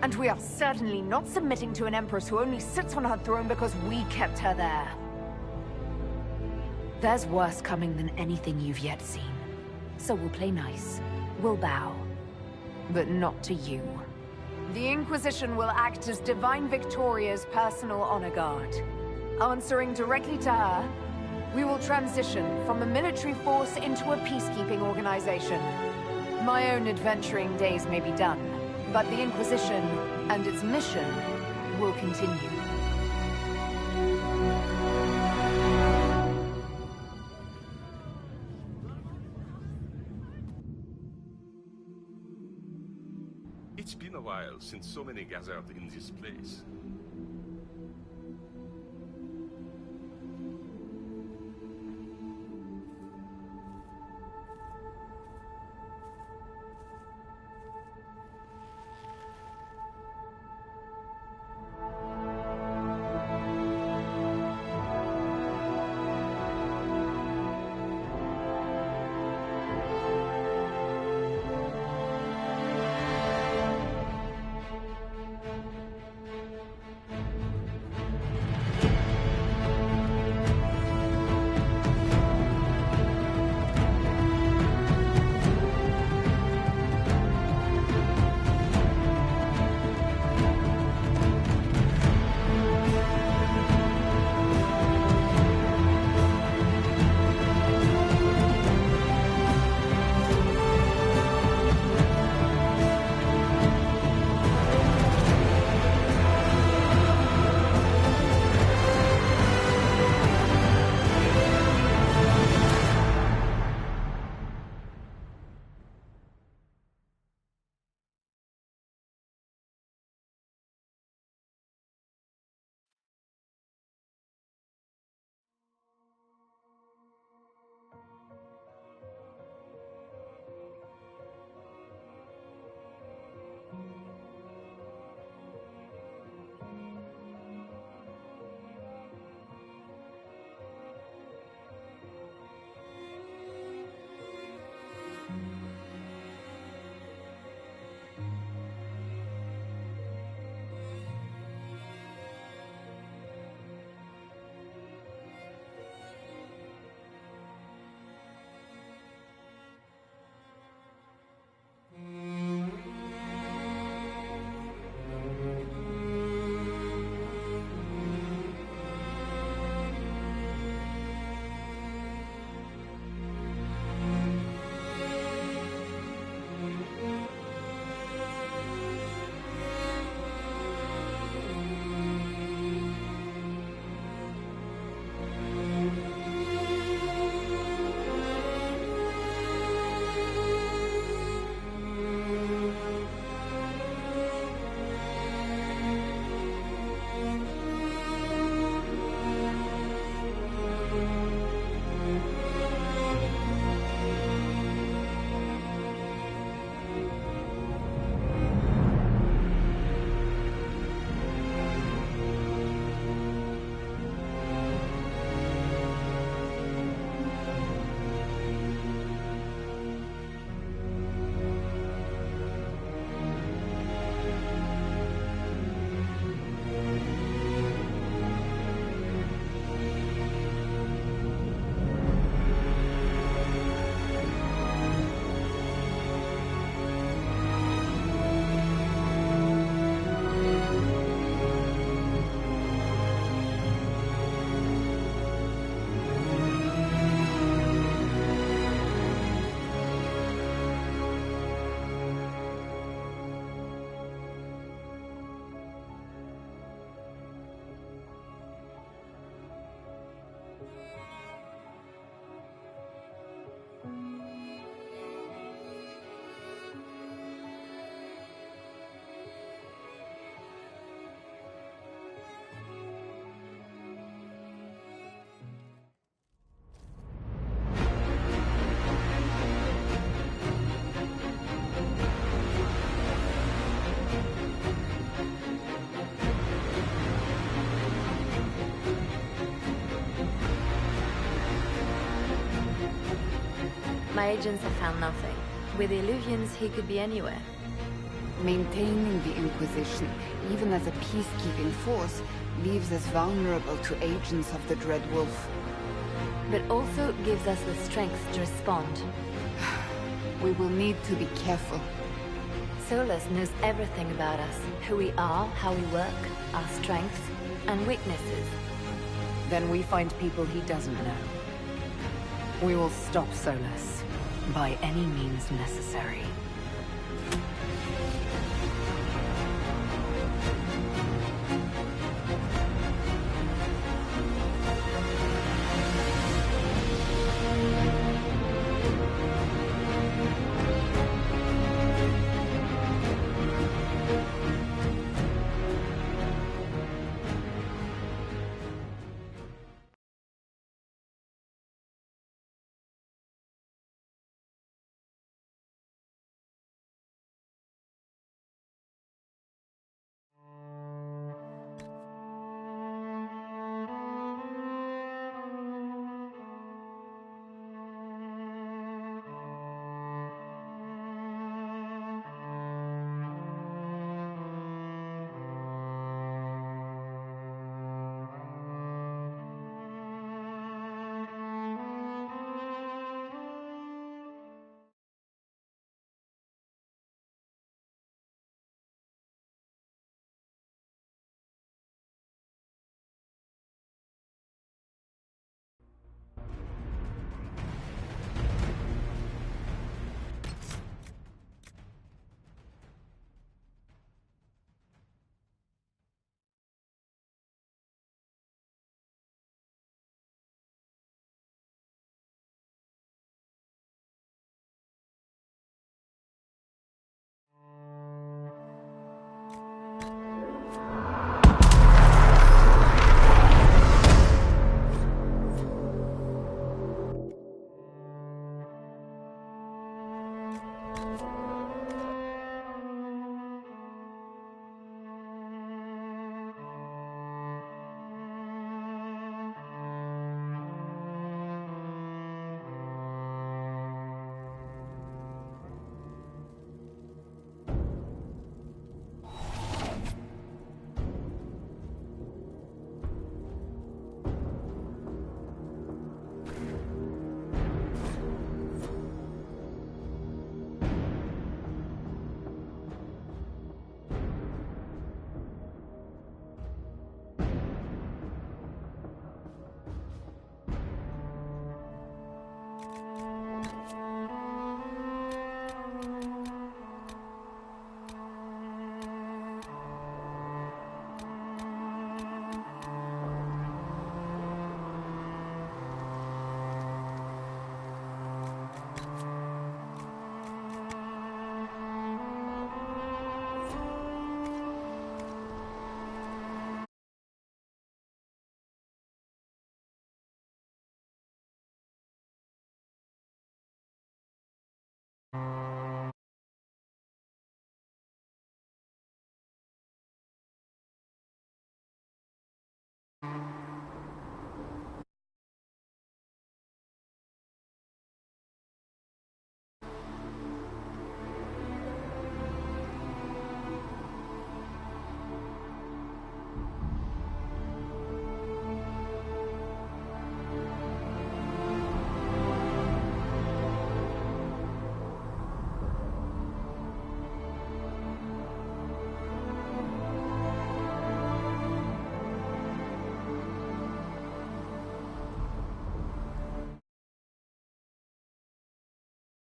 And we are certainly not submitting to an Empress who only sits on her throne because we kept her there. There's worse coming than anything you've yet seen. So we'll play nice. We'll bow. But not to you. The Inquisition will act as Divine Victoria's personal honor guard. Answering directly to her, we will transition from a military force into a peacekeeping organization. My own adventuring days may be done, but the Inquisition and its mission will continue. It's been a while since so many gathered in this place. My agents have found nothing. With the Illuvians, he could be anywhere. Maintaining the Inquisition, even as a peacekeeping force, leaves us vulnerable to agents of the Dread Wolf. But also gives us the strength to respond. We will need to be careful. Solus knows everything about us. Who we are, how we work, our strengths and weaknesses. Then we find people he doesn't know. We will stop Solus, by any means necessary.